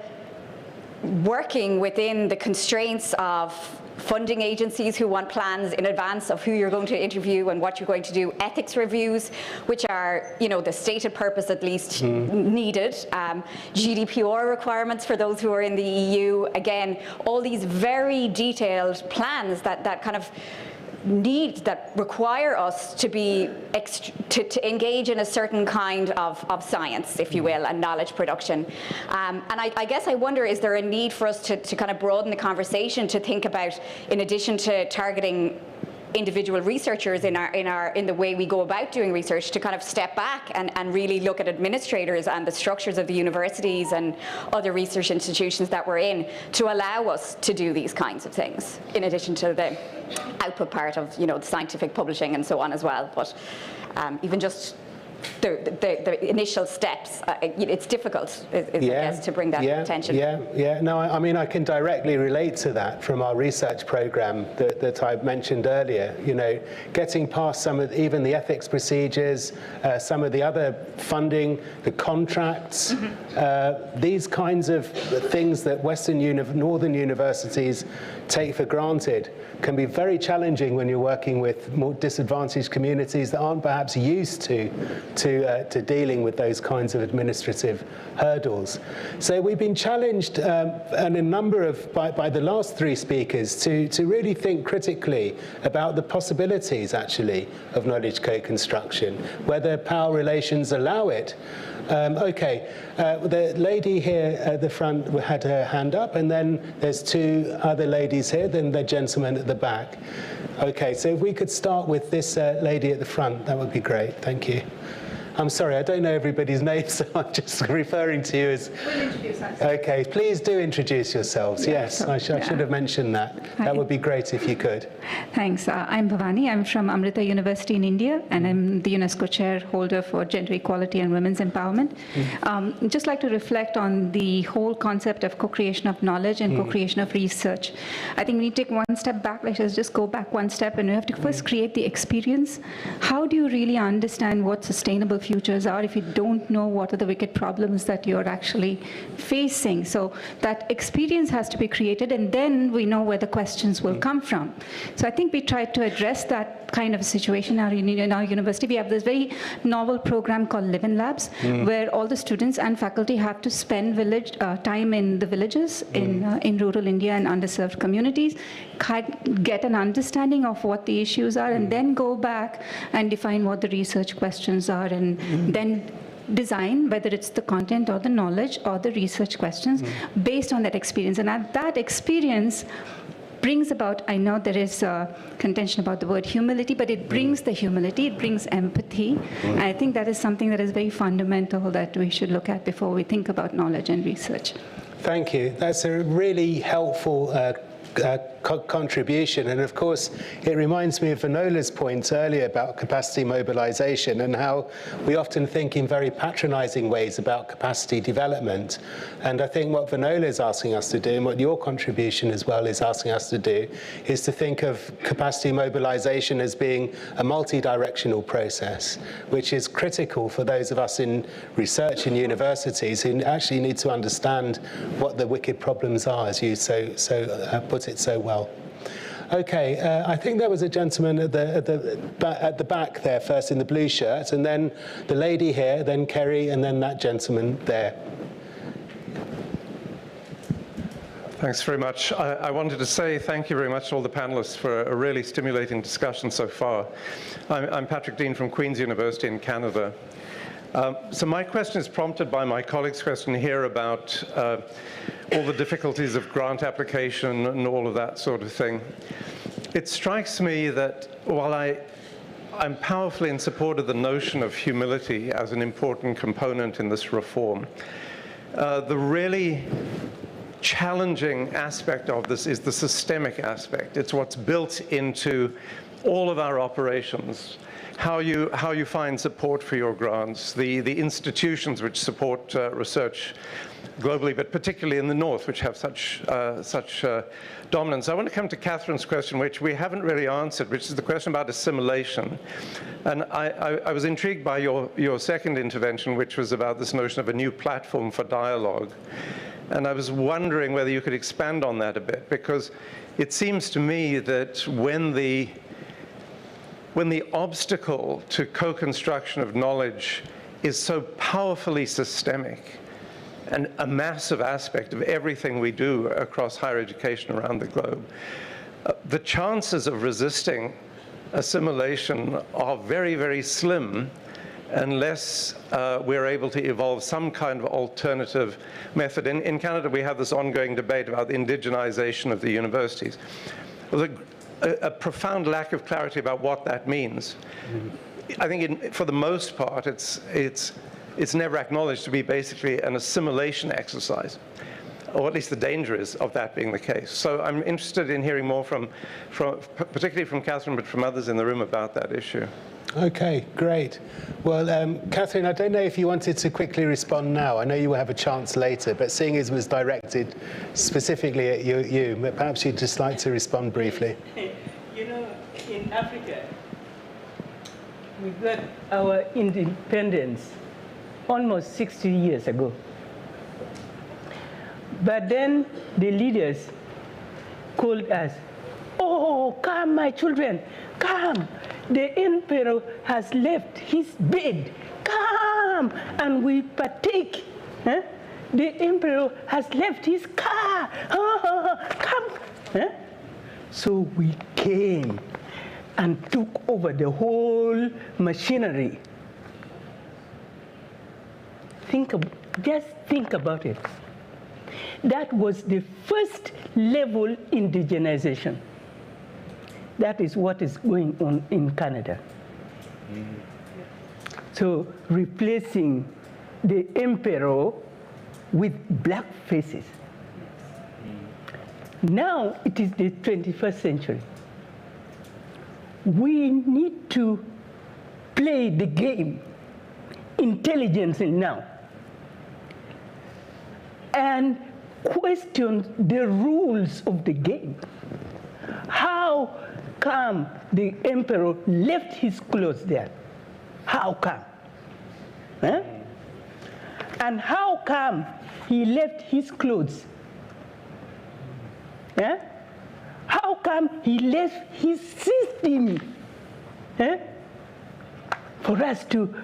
working within the constraints of funding agencies who want plans in advance of who you're going to interview and what you're going to do, ethics reviews, which are, the stated purpose at least needed, GDPR requirements for those who are in the EU, again, all these very detailed plans that kind of that require us to be to engage in a certain kind of science, if you will, and knowledge production. And I guess I wonder, is there a need for us to kind of broaden the conversation to think about, in addition to targeting individual researchers in the way we go about doing research, to kind of step back and really look at administrators and the structures of the universities and other research institutions that we're in to allow us to do these kinds of things, in addition to the output part of the scientific publishing and so on as well. But even just the initial steps, it's difficult, I guess, to bring that attention. Yeah. No, I mean, I can directly relate to that from our research program that I mentioned earlier. Getting past some of even the ethics procedures, some of the other funding, the contracts, these kinds of things that northern universities take for granted can be very challenging when you're working with more disadvantaged communities that aren't perhaps used to dealing with those kinds of administrative hurdles. So we've been challenged and a number of by the last three speakers to really think critically about the possibilities actually of knowledge co-construction, whether power relations allow it. The lady here at the front had her hand up, and then there's two other ladies here, then the gentleman at the back. Okay, so if we could start with this lady at the front, that would be great. Thank you. I'm sorry, I don't know everybody's names, so I'm just referring to you as... We'll introduce ourselves. Okay, please do introduce yourselves. Yes, I should have mentioned that. Hi. That would be great if you could. Thanks. I'm Bhavani. I'm from Amrita University in India, and I'm the UNESCO chair holder for Gender Equality and Women's Empowerment. Just like to reflect on the whole concept of co-creation of knowledge and co-creation of research. I think we need to take one step back. Let's just go back one step, and we have to first create the experience. How do you really understand what sustainable futures are if you don't know what are the wicked problems that you're actually facing. So that experience has to be created, and then we know where the questions will come from. So I think we tried to address that kind of situation in our university. We have this very novel program called Live in Labs, where all the students and faculty have to spend time in the villages in rural India and underserved communities, get an understanding of what the issues are, and then go back and define what the research questions are, and then design, whether it's the content or the knowledge or the research questions, based on that experience. And that experience brings about, I know there is contention about the word humility, but it brings the humility, it brings empathy. And I think that is something that is very fundamental that we should look at before we think about knowledge and research. Thank you. That's a really helpful contribution. And of course, it reminds me of Vinola's point earlier about capacity mobilization and how we often think in very patronizing ways about capacity development. And I think what Vinola is asking us to do, and what your contribution as well is asking us to do, is to think of capacity mobilization as being a multi-directional process, which is critical for those of us in research in universities who actually need to understand what the wicked problems are, as you put it so well. Okay, I think there was a gentleman at the back there first in the blue shirt, and then the lady here, then Kerry, and then that gentleman there. Thanks very much. I wanted to say thank you very much to all the panelists for a really stimulating discussion so far. I'm Patrick Dean from Queen's University in Canada. So my question is prompted by my colleague's question here about all the difficulties of grant application and all of that sort of thing. It strikes me that while I'm powerfully in support of the notion of humility as an important component in this reform, the really challenging aspect of this is the systemic aspect. It's what's built into all of our operations. How you find support for your grants, the institutions which support research globally, but particularly in the North, which have such dominance. I want to come to Catherine's question, which we haven't really answered, which is the question about assimilation. And I was intrigued by your second intervention, which was about this notion of a new platform for dialogue. And I was wondering whether you could expand on that a bit, because it seems to me that when the obstacle to co-construction of knowledge is so powerfully systemic and a massive aspect of everything we do across higher education around the globe, the chances of resisting assimilation are very, very slim unless we're able to evolve some kind of alternative method. In Canada, we have this ongoing debate about the indigenization of the universities. A profound lack of clarity about what that means. I think for the most part, it's never acknowledged to be basically an assimilation exercise, or at least the danger is of that being the case. So I'm interested in hearing more from particularly from Catherine, but from others in the room about that issue. Okay, great. Well, Catherine, I don't know if you wanted to quickly respond now. I know you will have a chance later, but seeing as it was directed specifically at you, perhaps you'd just like to respond briefly. You know, in Africa, we got our independence almost 60 years ago. But then the leaders called us, "Oh, come, my children, come. The emperor has left his bed. Come, and we partake. Huh? The emperor has left his car. Come." Huh? So we came and took over the whole machinery. Just think about it. That was the first level indigenization. That is what is going on in Canada. So replacing the emperor with black faces. Now it is the 21st century. We need to play the game intelligently now and question the rules of the game. How come the emperor left his clothes there? How come? Huh? And how come he left his clothes? Yeah? How come he left his system? Yeah? For us to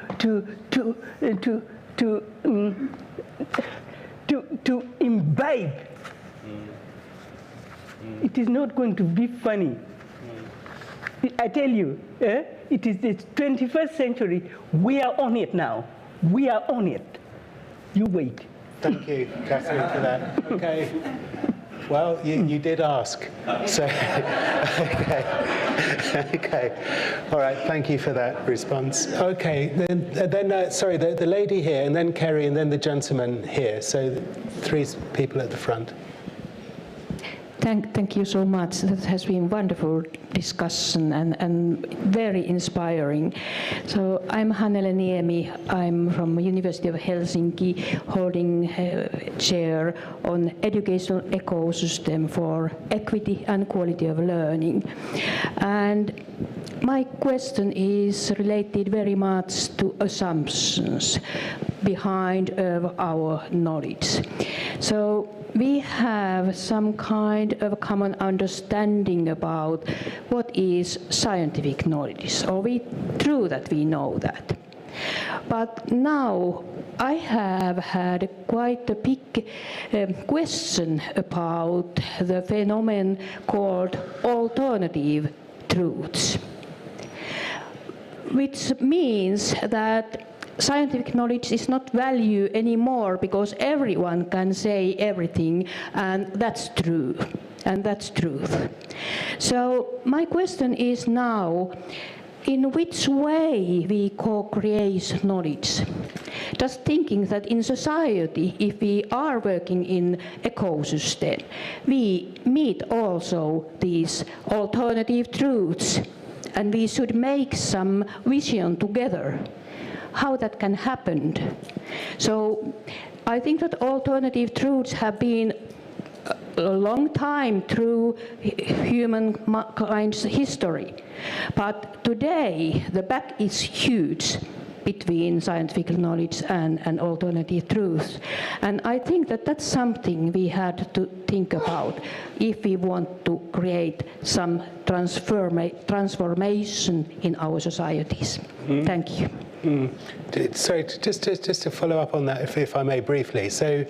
imbibe. It is not going to be funny. I tell you, it is the 21st century. We are on it now. We are on it. You wait. Thank you, Catherine, for that. Okay. Well, you did ask. So, okay. Okay. All right, thank you for that response. Okay, then sorry, the lady here, and then Kerry, and then the gentleman here. So 3 people at the front. Thank you so much. That has been wonderful discussion and very inspiring. So I'm Hannele Niemi. I'm from University of Helsinki, holding chair on educational ecosystem for equity and quality of learning. And my question is related very much to assumptions behind our knowledge. So we have some kind of common understanding about what is scientific knowledge, or true that we know that. But now I have had quite a big question about the phenomenon called alternative truths, which means that scientific knowledge is not value anymore because everyone can say everything, and that's true, and that's truth. So my question is now, in which way we co-create knowledge? Just thinking that in society, if we are working in ecosystem, we meet also these alternative truths, and we should make some vision together how that can happen. So I think that alternative truths have been a long time through humankind's history. But today, the gap is huge between scientific knowledge and alternative truths. And I think that that's something we had to think about if we want to create some transformation in our societies. Thank you. Sorry, just to follow up on that, if I may briefly. So,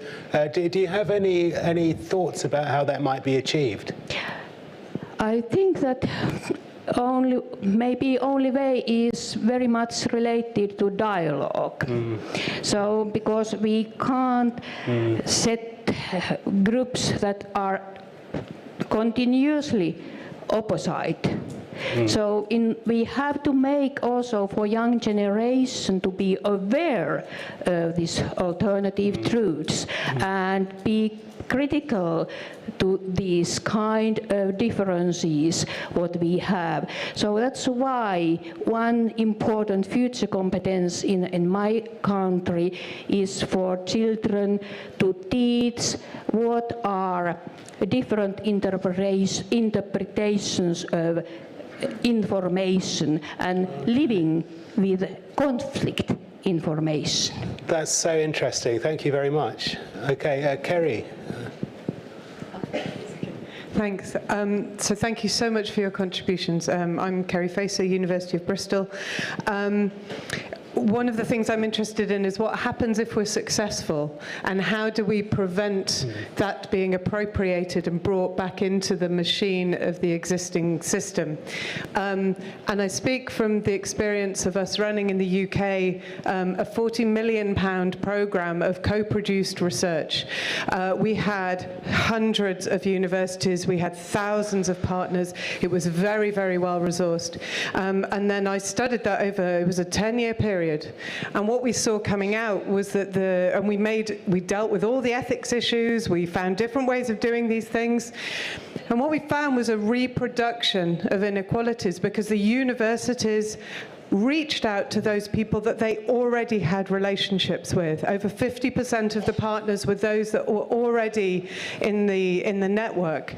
do you have any thoughts about how that might be achieved? I think that maybe only way is very much related to dialogue. So, because we can't set groups that are continuously opposite. So we have to make also for young generation to be aware of these alternative truths and be critical to these kind of differences what we have. So that's why one important future competence in my country is for children to teach what are different interpretations of information and living with conflict information. That's so interesting. Thank you very much. Okay, Kerry. Thanks. So thank you so much for your contributions. I'm Kerry Facer, University of Bristol. One of the things I'm interested in is what happens if we're successful, and how do we prevent that being appropriated and brought back into the machine of the existing system. And I speak from the experience of us running in the UK a £40 million programme of co-produced research. We had hundreds of universities, we had thousands of partners. It was very, very well resourced. And then I studied that over, it was a 10-year period. And what we saw coming out was that we dealt with all the ethics issues, we found different ways of doing these things. And what we found was a reproduction of inequalities, because the universities reached out to those people that they already had relationships with. Over 50% of the partners were those that were already in the network.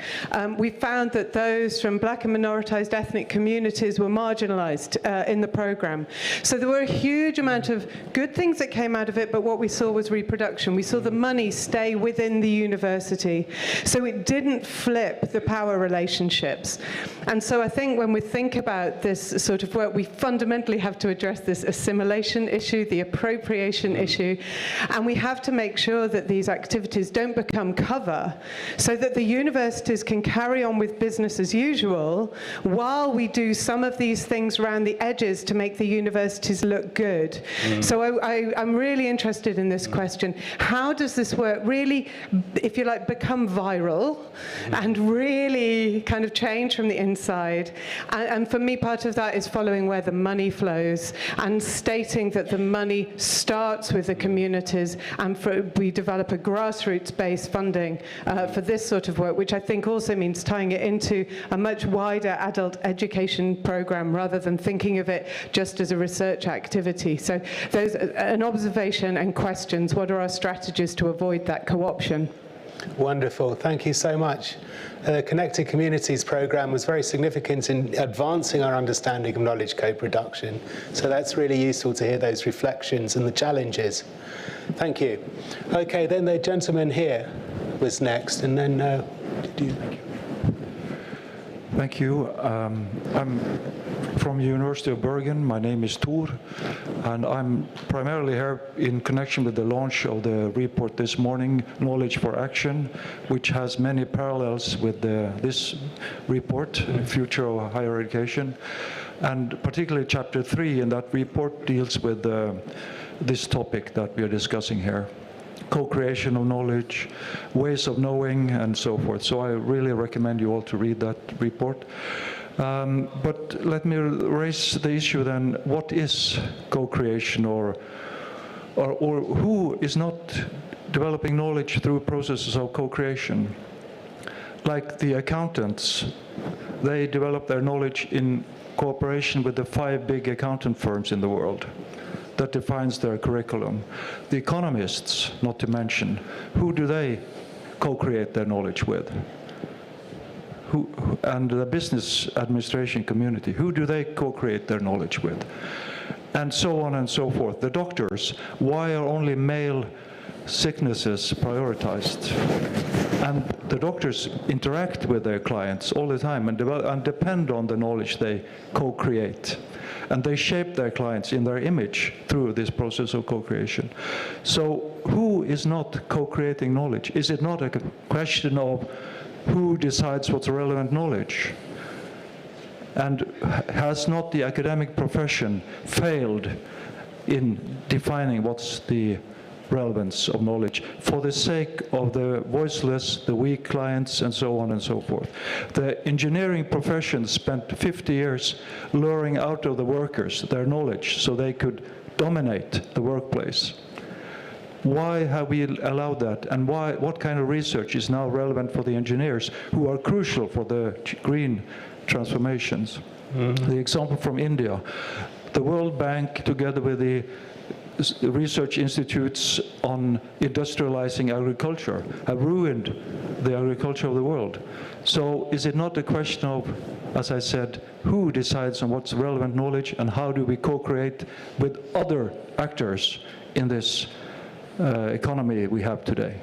We found that those from Black and minoritized ethnic communities were marginalized in the program. So there were a huge amount of good things that came out of it, but what we saw was reproduction. We saw the money stay within the university. So it didn't flip the power relationships. And so I think when we think about this sort of work, we fundamentally have to address this assimilation issue, the appropriation issue, and we have to make sure that these activities don't become cover, so that the universities can carry on with business as usual while we do some of these things around the edges to make the universities look good. So I'm really interested in this question. How does this work really, if you like, become viral and really kind of change from the inside? And for me, part of that is following where the money flows and stating that the money starts with the communities, and we develop a grassroots-based funding for this sort of work, which I think also means tying it into a much wider adult education program rather than thinking of it just as a research activity. So there's an observation and questions. What are our strategies to avoid that co-option? Wonderful, thank you so much. The Connected Communities programme was very significant in advancing our understanding of knowledge co-production. So that's really useful to hear those reflections and the challenges. Thank you. Okay, then the gentleman here was next, and then Thank you. I'm from the University of Bergen. My name is Thor, and I'm primarily here in connection with the launch of the report this morning, Knowledge for Action, which has many parallels with this report, Future of Higher Education. And particularly Chapter 3 in that report deals with this topic that we are discussing here. Co-creation of knowledge, ways of knowing, and so forth. So I really recommend you all to read that report. But let me raise the issue then, what is co-creation, or who is not developing knowledge through processes of co-creation? Like the accountants, they develop their knowledge in cooperation with the 5 big accountant firms in the world. That defines their curriculum. The economists, not to mention, who do they co-create their knowledge with? And the business administration community, who do they co-create their knowledge with? And so on and so forth. The doctors, why are only male sicknesses prioritized? And the doctors interact with their clients all the time and depend on the knowledge they co-create. And they shape their clients in their image through this process of co-creation. So who is not co-creating knowledge? Is it not a question of who decides what's relevant knowledge? And has not the academic profession failed in defining what's the relevance of knowledge for the sake of the voiceless, the weak clients, and so on and so forth? The engineering profession spent 50 years luring out of the workers their knowledge so they could dominate the workplace. Why have we allowed that, and what kind of research is now relevant for the engineers who are crucial for the green transformations? The example from India, the World Bank together with the research institutes on industrializing agriculture have ruined the agriculture of the world. So is it not a question of, as I said, who decides on what's relevant knowledge, and how do we co-create with other actors in this economy we have today?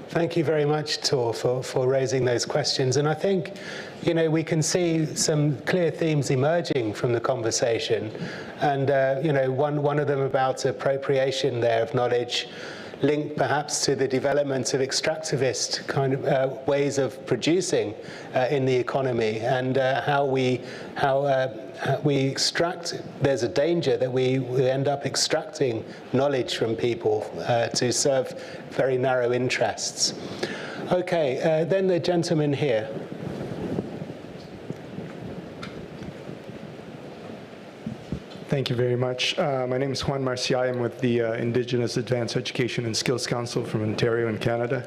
Thank you very much, Tor, for raising those questions. And I think, we can see some clear themes emerging from the conversation. And, one of them about appropriation there of knowledge, linked perhaps to the development of extractivist kind of ways of producing in the economy, and how we extract. There's a danger that we end up extracting knowledge from people to serve very narrow interests. Okay, then the gentleman here. Thank you very much. My name is Juan Marcial. I'm with the Indigenous Advanced Education and Skills Council from Ontario in Canada.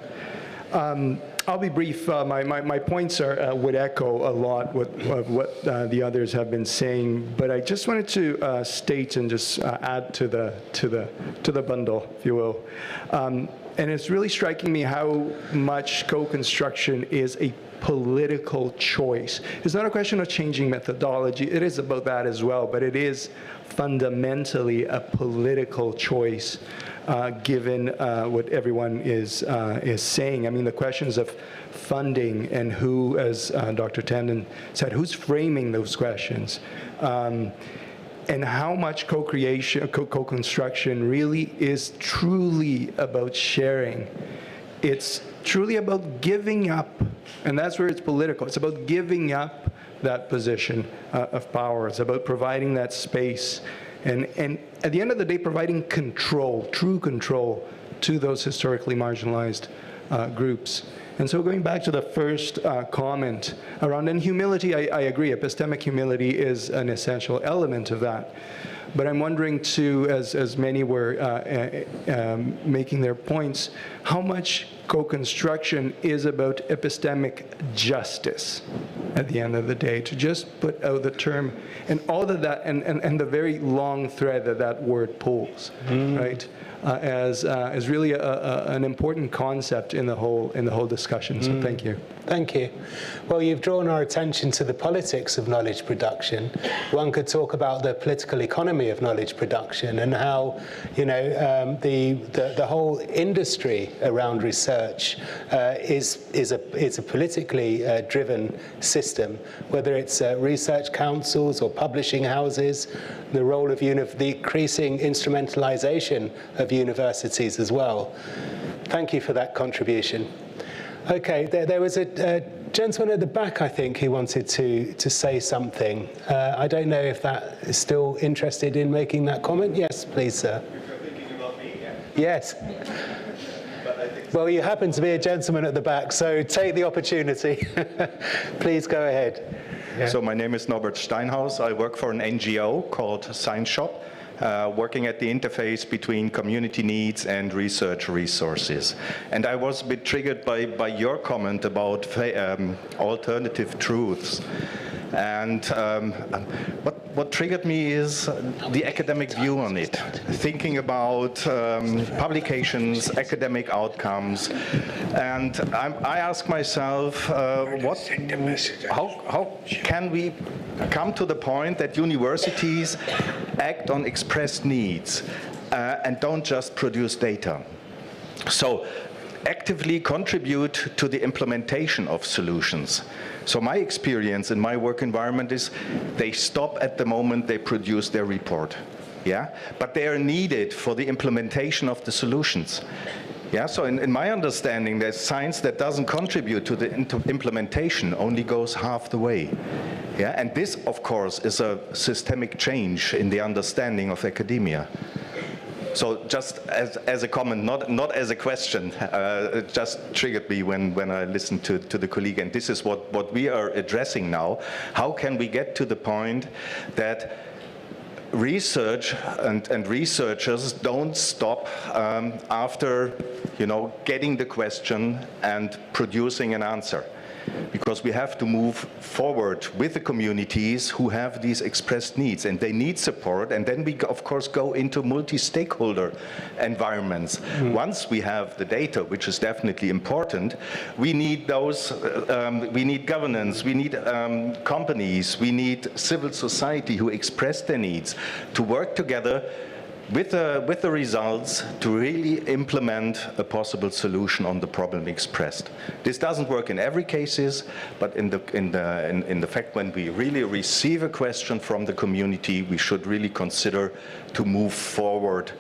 I'll be brief. My points would echo a lot of what the others have been saying, but I just wanted to state and just add to the bundle, if you will. And it's really striking me how much co-construction is a political choice. It's not a question of changing methodology. It is about that as well, but it is fundamentally a political choice, given what everyone is saying. I mean, the questions of funding and who, as Dr. Tandon said, who's framing those questions, and how much co-creation, co-construction really is truly about sharing. It's truly about giving up, and that's where it's political. It's about giving up that position of power. It's about providing that space, and at the end of the day, providing control, true control, to those historically marginalized groups. And so going back to the first comment around, and humility, I agree, epistemic humility is an essential element of that. But I'm wondering too, as many were making their points, how much co-construction is about epistemic justice at the end of the day, to just put out the term and all of that, and the very long thread that word pulls, right? As really an important concept in the whole discussion. So thank you. Thank you. Well, you've drawn our attention to the politics of knowledge production. One could talk about the political economy of knowledge production and how, you know, the whole industry around research is a politically driven system, whether it's research councils or publishing houses, the role of the increasing instrumentalization of universities as well. Thank you for that contribution. Okay, there was a gentleman at the back, I think, who wanted to say something. I don't know if that is still interested in making that comment. Yes, please, sir. If you're thinking about me, yeah? Yes. Well, you happen to be a gentleman at the back, so take the opportunity. Please go ahead. Yeah. So my name is Norbert Steinhaus. I work for an NGO called Science Shop, working at the interface between community needs and research resources. And I was a bit triggered by your comment about alternative truths. And what triggered me is the academic view on it, thinking about publications, academic outcomes. And I ask myself, how can we come to the point that universities act on expressed needs and don't just produce data? So actively contribute to the implementation of solutions. So my experience in my work environment is they stop at the moment they produce their report. Yeah, but they are needed for the implementation of the solutions. Yeah, so in my understanding, there's science that doesn't contribute to the implementation, only goes half the way. Yeah, and this, of course, is a systemic change in the understanding of academia. So just as a comment, not as a question, it just triggered me when I listened to the colleague, and this is what we are addressing now. How can we get to the point that research and researchers don't stop after, you know, getting the question and producing an answer? Because we have to move forward with the communities who have these expressed needs, and they need support, and then we of course go into multi-stakeholder environments. Once we have the data, which is definitely important, we need those, we need governance, we need companies, we need civil society who express their needs to work together with the results to really implement a possible solution on the problem expressed. This doesn't work in every cases, but in the fact when we really receive a question from the community, we should really consider to move forward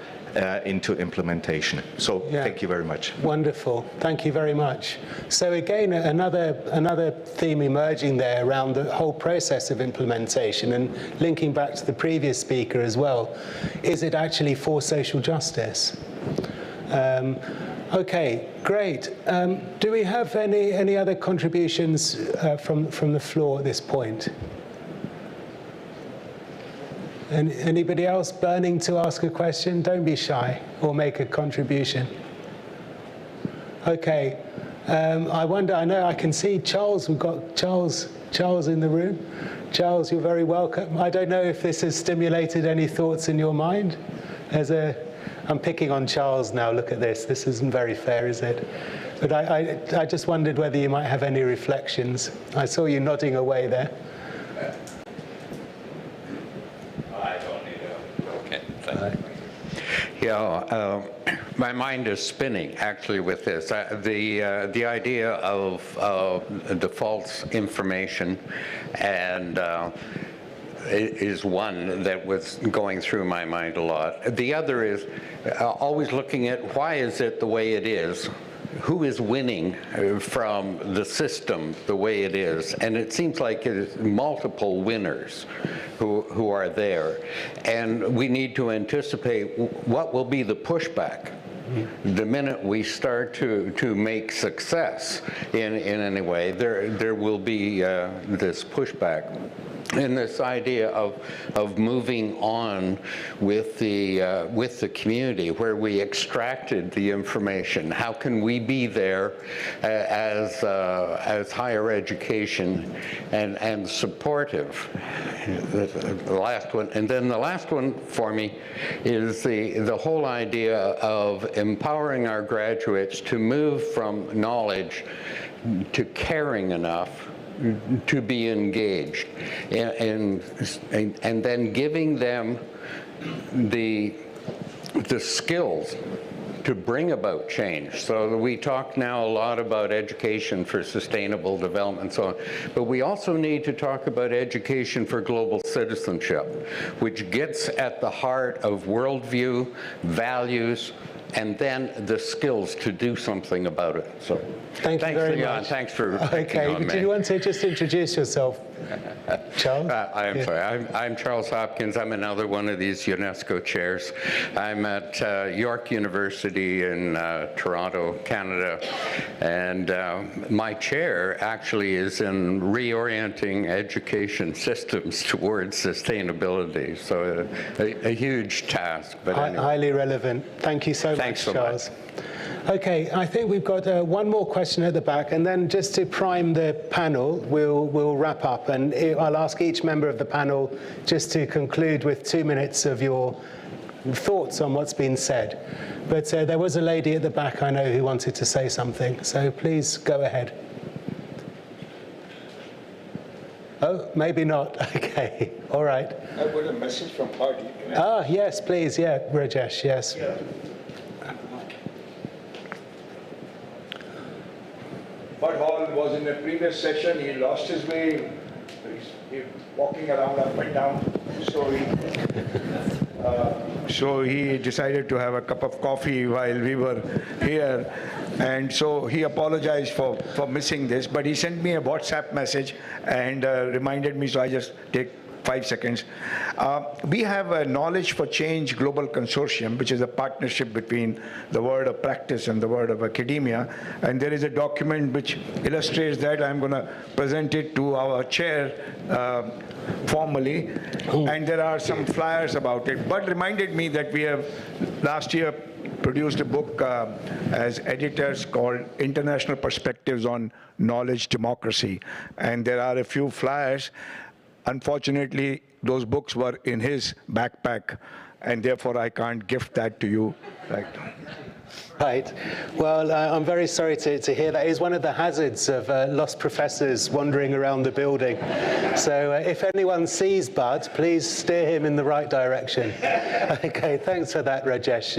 into implementation. So thank you very much. Wonderful, thank you very much. So again, another theme emerging there around the whole process of implementation, and linking back to the previous speaker as well, is it actually for social justice? Okay, great. Do we have any other contributions from the floor at this point? And anybody else burning to ask a question? Don't be shy or make a contribution. Okay, I wonder, I know I can see Charles, we've got Charles in the room. Charles, you're very welcome. I don't know if this has stimulated any thoughts in your mind. I'm picking on Charles now, look at this. This isn't very fair, is it? But I just wondered whether you might have any reflections. I saw you nodding away there. I don't need to. Okay, thank you. Yeah, my mind is spinning actually with this. The idea of the false information and is one that was going through my mind a lot. The other is always looking at why is it the way it is? Who is winning from the system the way it is? And it seems like it is multiple winners who are there. And we need to anticipate what will be the pushback the minute we start to make success in any way. There will be this pushback. And this idea of moving on with the community, where we extracted the information. How can we be there as higher education and supportive? The last one, and then the last one for me is the whole idea of empowering our graduates to move from knowledge to caring enough to be engaged, and then giving them the skills to bring about change. So we talk now a lot about education for sustainable development and so on, but we also need to talk about education for global citizenship, which gets at the heart of worldview, values, and then the skills to do something about it. So thank you very much. Thanks for okay, on do you want to just introduce yourself, Charles? I'm sorry. I'm Charles Hopkins. I'm another one of these UNESCO chairs. I'm at York University in Toronto, Canada, and my chair actually is in reorienting education systems towards sustainability. So a huge task. But anyway. Highly relevant. Thank you so much, Thanks so Charles. much. Okay, I think we've got one more question at the back, and then just to prime the panel, we'll wrap up, and I'll ask each member of the panel just to conclude with 2 minutes of your thoughts on what's been said. But there was a lady at the back I know who wanted to say something, so please go ahead. Oh, maybe not. Okay, all right. I've got a message from party. Yes, please. Yeah, Rajesh, yes. Yeah. Bud Hall was in the previous session. He lost his way. He's walking around up and down. So he decided to have a cup of coffee while we were here. And so he apologized for missing this. But he sent me a WhatsApp message and reminded me, so I just take 5 seconds. We have a Knowledge for Change Global Consortium, which is a partnership between the world of practice and the world of academia. And there is a document which illustrates that. I'm going to present it to our chair formally. And there are some flyers about it. But reminded me that we have last year produced a book as editors called International Perspectives on Knowledge Democracy. And there are a few flyers. Unfortunately, those books were in his backpack, and therefore I can't gift that to you right now. Right. Well, I'm very sorry to hear that. It's one of the hazards of lost professors wandering around the building. So if anyone sees Bud, please steer him in the right direction. Okay, thanks for that, Rajesh.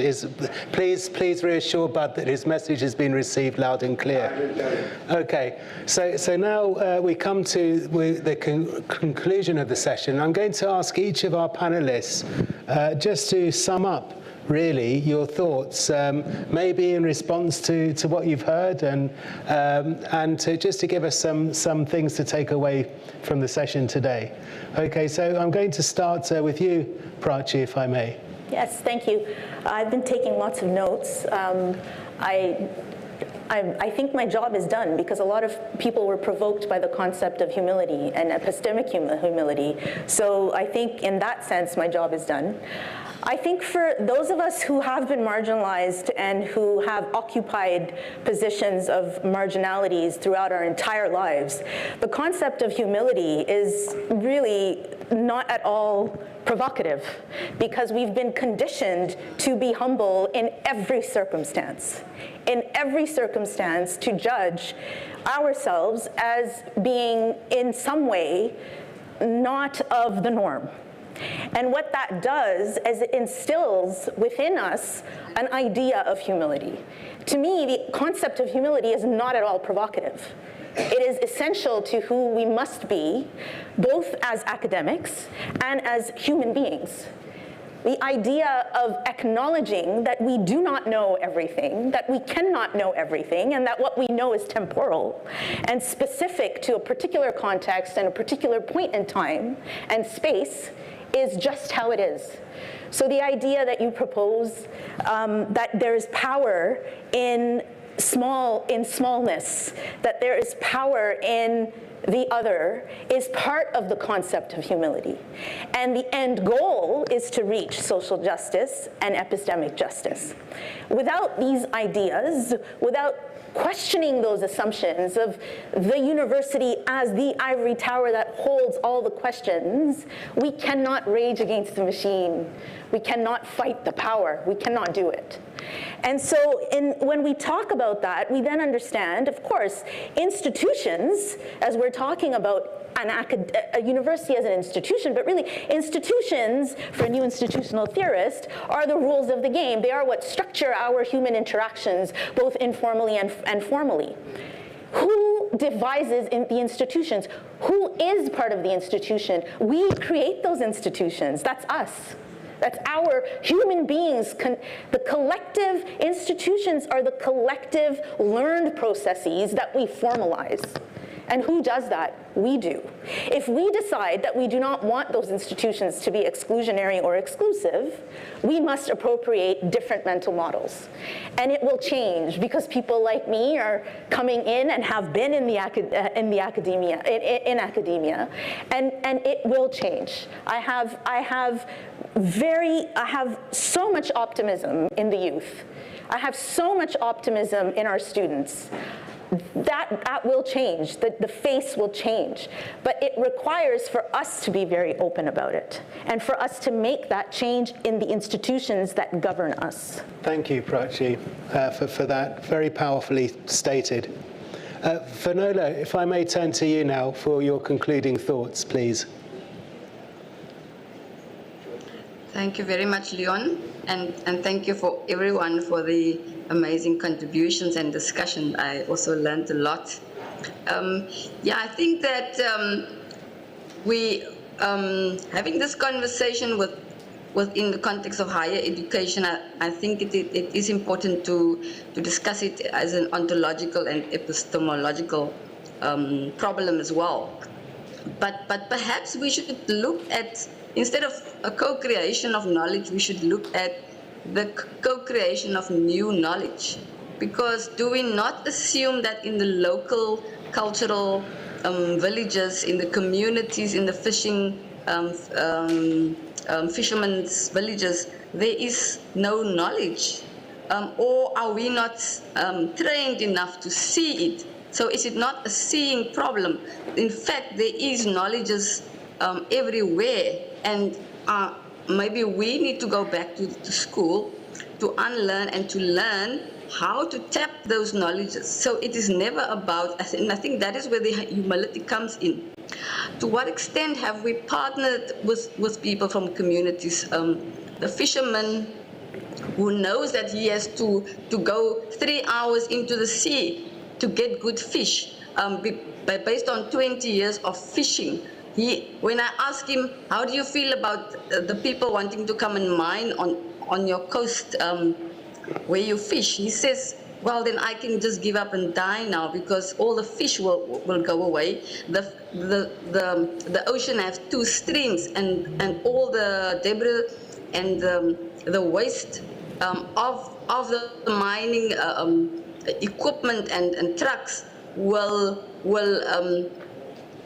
Please reassure Bud that his message has been received loud and clear. Okay, so now we come to the conclusion of the session. I'm going to ask each of our panelists just to sum up really your thoughts, maybe in response to what you've heard, and just to give us some things to take away from the session today. Okay, so I'm going to start with you, Prachi, if I may. Yes, thank you. I've been taking lots of notes. I think my job is done because a lot of people were provoked by the concept of humility and epistemic humility. So I think in that sense, my job is done. I think for those of us who have been marginalized and who have occupied positions of marginalities throughout our entire lives, the concept of humility is really not at all provocative, because we've been conditioned to be humble in every circumstance. In every circumstance, to judge ourselves as being in some way not of the norm. And what that does is it instills within us an idea of humility. To me, the concept of humility is not at all provocative. It is essential to who we must be, both as academics and as human beings. The idea of acknowledging that we do not know everything, that we cannot know everything, and that what we know is temporal and specific to a particular context and a particular point in time and space is just how it is. So the idea that you propose that there is power in smallness, that there is power in the other, is part of the concept of humility. And the end goal is to reach social justice and epistemic justice. Without these ideas, without questioning those assumptions of the university as the ivory tower that holds all the questions, we cannot rage against the machine. We cannot fight the power. We cannot do it. And so when we talk about that, we then understand, of course, institutions, as we're talking about a university as an institution, but really institutions, for a new institutional theorist, are the rules of the game. They are what structure our human interactions, both informally and formally. Who devises in the institutions? Who is part of the institution? We create those institutions. That's us. That's our human beings. The collective institutions are the collective learned processes that we formalize. And who does that? We do. If we decide that we do not want those institutions to be exclusionary or exclusive, we must appropriate different mental models. And it will change because people like me are coming in and have been in academia, and it will change. I have so much optimism in the youth. I have so much optimism in our students. That will change, the face will change. But it requires for us to be very open about it and for us to make that change in the institutions that govern us. Thank you, Prachi, for that, very powerfully stated. Finola, if I may turn to you now for your concluding thoughts, please. Thank you very much, Leon, and thank you for everyone for the amazing contributions and discussion. I also learned a lot. I think that we having this conversation within the context of higher education, I think it is important to discuss it as an ontological and epistemological problem as well. But perhaps we should look at, instead of a co-creation of knowledge, we should look at the co-creation of new knowledge. Because do we not assume that in the local cultural villages, in the communities, in the fishermen's villages, there is no knowledge? Or are we not trained enough to see it? So is it not a seeing problem? In fact, there is knowledges everywhere, and maybe we need to go back to school to unlearn and to learn how to tap those knowledges. So it is never about, and I think that is where the humility comes in. To what extent have we partnered with people from communities? The fisherman who knows that he has to go 3 hours into the sea to get good fish, based on 20 years of fishing. When I ask him, how do you feel about the people wanting to come and mine on your coast where you fish? He says, well, then I can just give up and die now because all the fish will go away. The ocean has 2 streams, and all the debris and the waste of the mining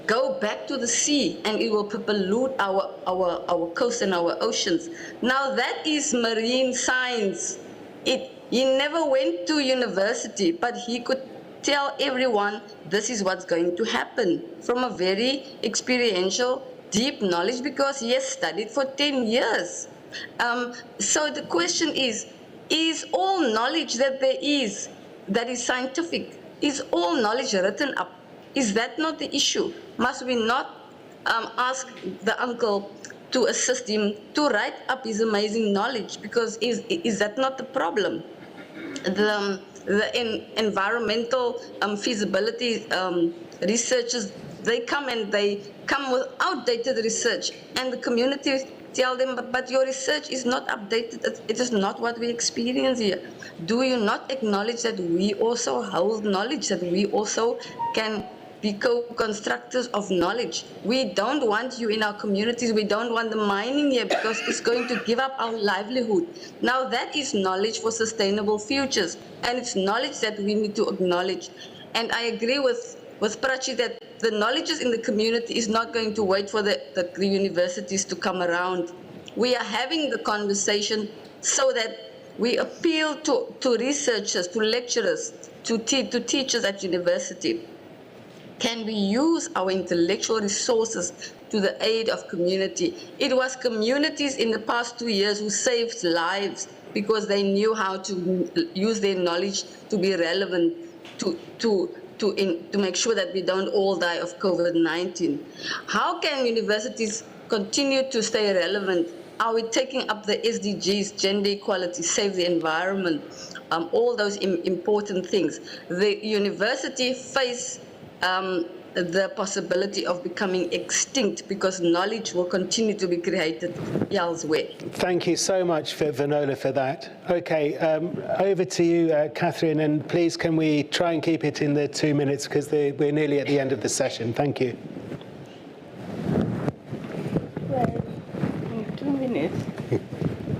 go back to the sea and it will pollute our coast and our oceans. Now that is marine science. He never went to university, but he could tell everyone this is what's going to happen from a very experiential, deep knowledge, because he has studied for 10 years. So the question is all knowledge that there is, that is scientific, is all knowledge written up? Is that not the issue? Must we not ask the uncle to assist him to write up his amazing knowledge? Because is that not the problem? The environmental feasibility researchers, they come with outdated research, and the community tell them, but your research is not updated. It is not what we experience here. Do you not acknowledge that we also hold knowledge, that we also can be co-constructors of knowledge? We don't want you in our communities. We don't want the mining here because it's going to give up our livelihood. Now that is knowledge for sustainable futures, and it's knowledge that we need to acknowledge. And I agree with Prachi that the knowledge is in the community is not going to wait for the universities to come around. We are having the conversation so that we appeal to researchers, to lecturers, to teachers at university. Can we use our intellectual resources to the aid of community? It was communities in the past 2 years who saved lives because they knew how to use their knowledge to be relevant to make sure that we don't all die of COVID-19. How can universities continue to stay relevant? Are we taking up the SDGs, gender equality, save the environment, all those important things? The university face the possibility of becoming extinct because knowledge will continue to be created elsewhere. Thank you so much, Vanola, for that. Okay, over to you, Catherine, and please can we try and keep it in the 2 minutes because we're nearly at the end of the session. Thank you. Well, in 2 minutes,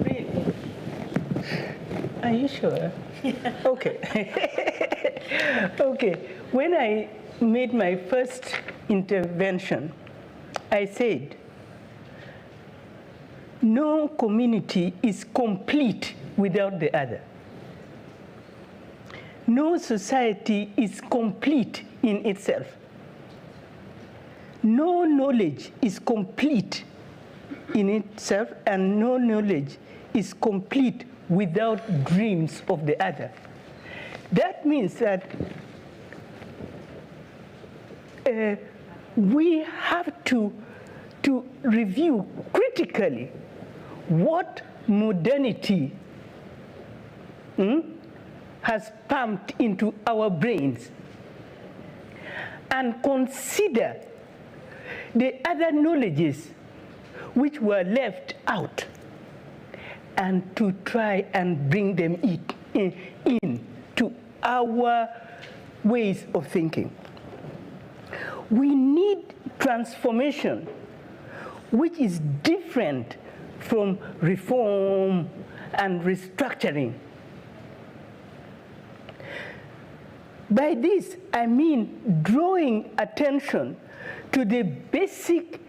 really? Are you sure? Okay. Okay, when I made my first intervention, I said, no community is complete without the other. No society is complete in itself. No knowledge is complete in itself, and no knowledge is complete without dreams of the other. That means that we have to review critically what modernity has pumped into our brains and consider the other knowledges which were left out and to try and bring them in to our ways of thinking. We need transformation, which is different from reform and restructuring. By this, I mean drawing attention to the basic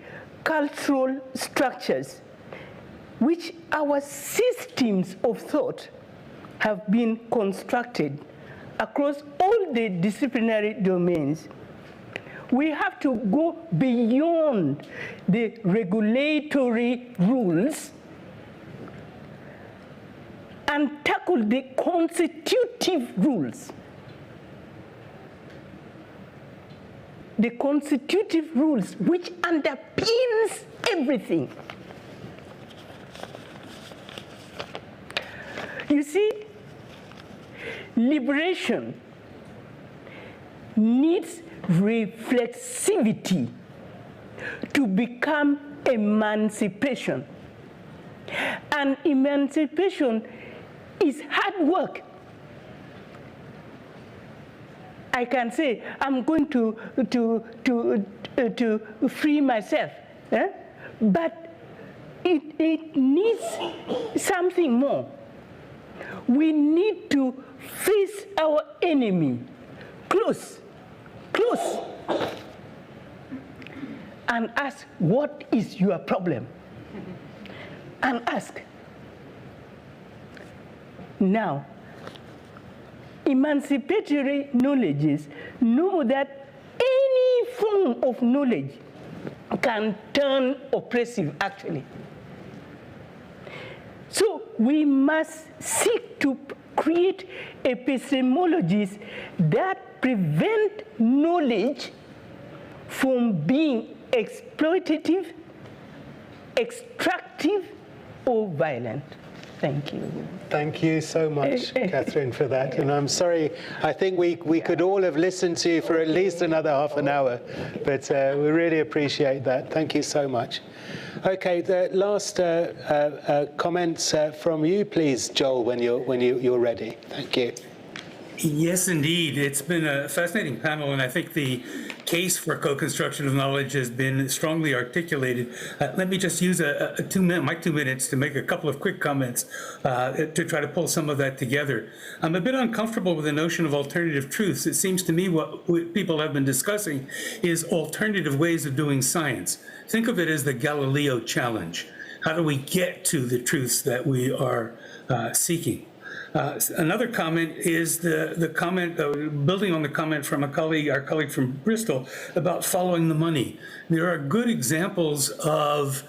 cultural structures which our systems of thought have been constructed across all the disciplinary domains. We have to go beyond the regulatory rules and tackle the constitutive rules. The constitutive rules which underpins everything. You see, liberation needs reflexivity to become emancipation. And emancipation is hard work. I can say, I'm going to free myself, but it needs something more. We need to face our enemy close, and ask, what is your problem? And ask. Now, emancipatory knowledges know that any form of knowledge can turn oppressive, actually. So we must seek to create epistemologies that prevent knowledge from being exploitative, extractive, or violent. Thank you. Thank you so much, Catherine, for that. And I'm sorry, I think we could all have listened to you for at least another half an hour, but we really appreciate that. Thank you so much. Okay, the last comments from you, please, Joel, when you're ready. Thank you. Yes, indeed. It's been a fascinating panel, and I think the case for co-construction of knowledge has been strongly articulated. Let me just use my 2 minutes to make a couple of quick comments to try to pull some of that together. I'm a bit uncomfortable with the notion of alternative truths. It seems to me what people have been discussing is alternative ways of doing science. Think of it as the Galileo challenge. How do we get to the truths that we are seeking? Another comment is the comment, building on the comment from our colleague from Bristol, about following the money. There are good examples of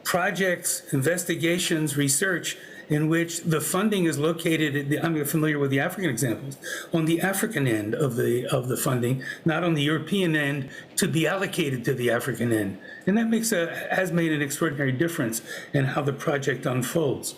projects, investigations, research in which the funding is located, I'm familiar with the African examples, on the African end of the funding, not on the European end, to be allocated to the African end. And that has made an extraordinary difference in how the project unfolds.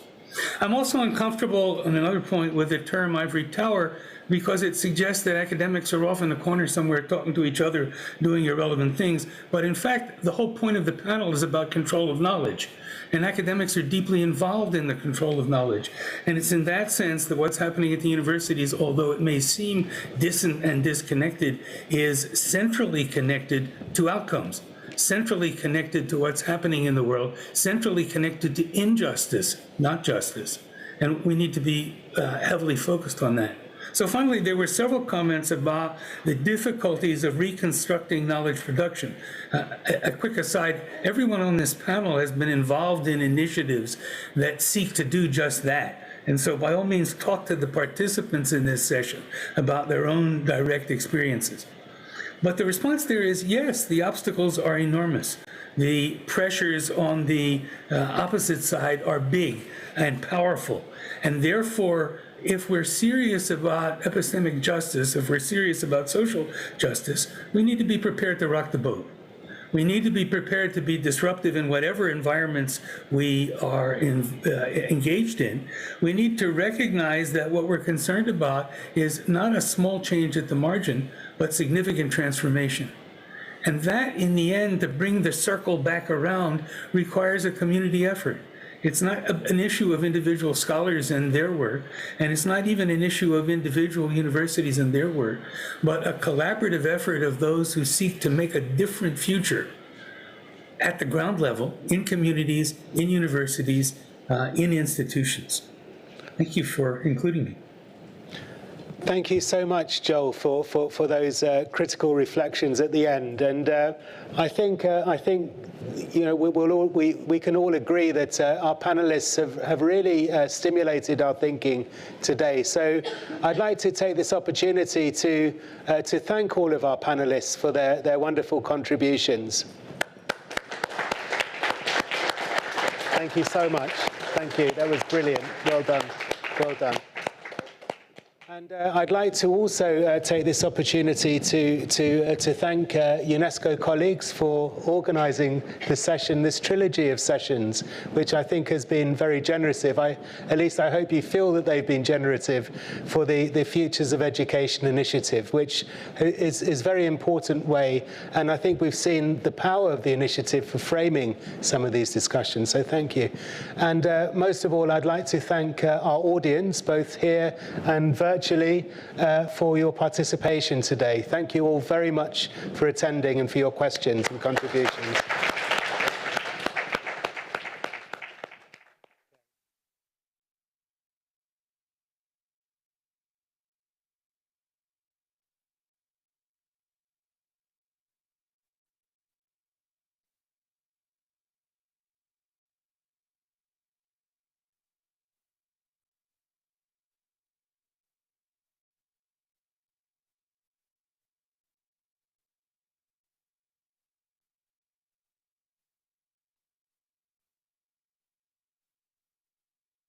I'm also uncomfortable on another point with the term ivory tower, because it suggests that academics are off in the corner somewhere talking to each other, doing irrelevant things. But in fact, the whole point of the panel is about control of knowledge. And academics are deeply involved in the control of knowledge. And it's in that sense that what's happening at the universities, although it may seem distant and disconnected, is centrally connected to outcomes, centrally connected to what's happening in the world, centrally connected to injustice, not justice. And we need to be heavily focused on that. So finally, there were several comments about the difficulties of reconstructing knowledge production. A quick aside, everyone on this panel has been involved in initiatives that seek to do just that. And so by all means, talk to the participants in this session about their own direct experiences. But the response there is, yes, the obstacles are enormous. The pressures on the opposite side are big and powerful. And therefore, if we're serious about epistemic justice, if we're serious about social justice, we need to be prepared to rock the boat. We need to be prepared to be disruptive in whatever environments we are engaged in. We need to recognize that what we're concerned about is not a small change at the margin, but significant transformation. And that, in the end, to bring the circle back around, requires a community effort. It's not an issue of individual scholars and their work, and it's not even an issue of individual universities and their work, but a collaborative effort of those who seek to make a different future at the ground level, in communities, in universities, in institutions. Thank you for including me. Thank you so much, Joel, for those critical reflections at the end. And I think you know we can all agree that our panelists have really stimulated our thinking today. So I'd like to take this opportunity to thank all of our panelists for their wonderful contributions. Thank you so much. Thank you. That was brilliant. Well done. Well done. And I'd like to also take this opportunity to thank UNESCO colleagues for organising the session, this trilogy of sessions, which I think has been very generative. At least I hope you feel that they've been generative for the Futures of Education initiative, which is a very important way. And I think we've seen the power of the initiative for framing some of these discussions. So thank you. And most of all, I'd like to thank our audience, both here and virtually, for your participation today. Thank you all very much for attending and for your questions and contributions.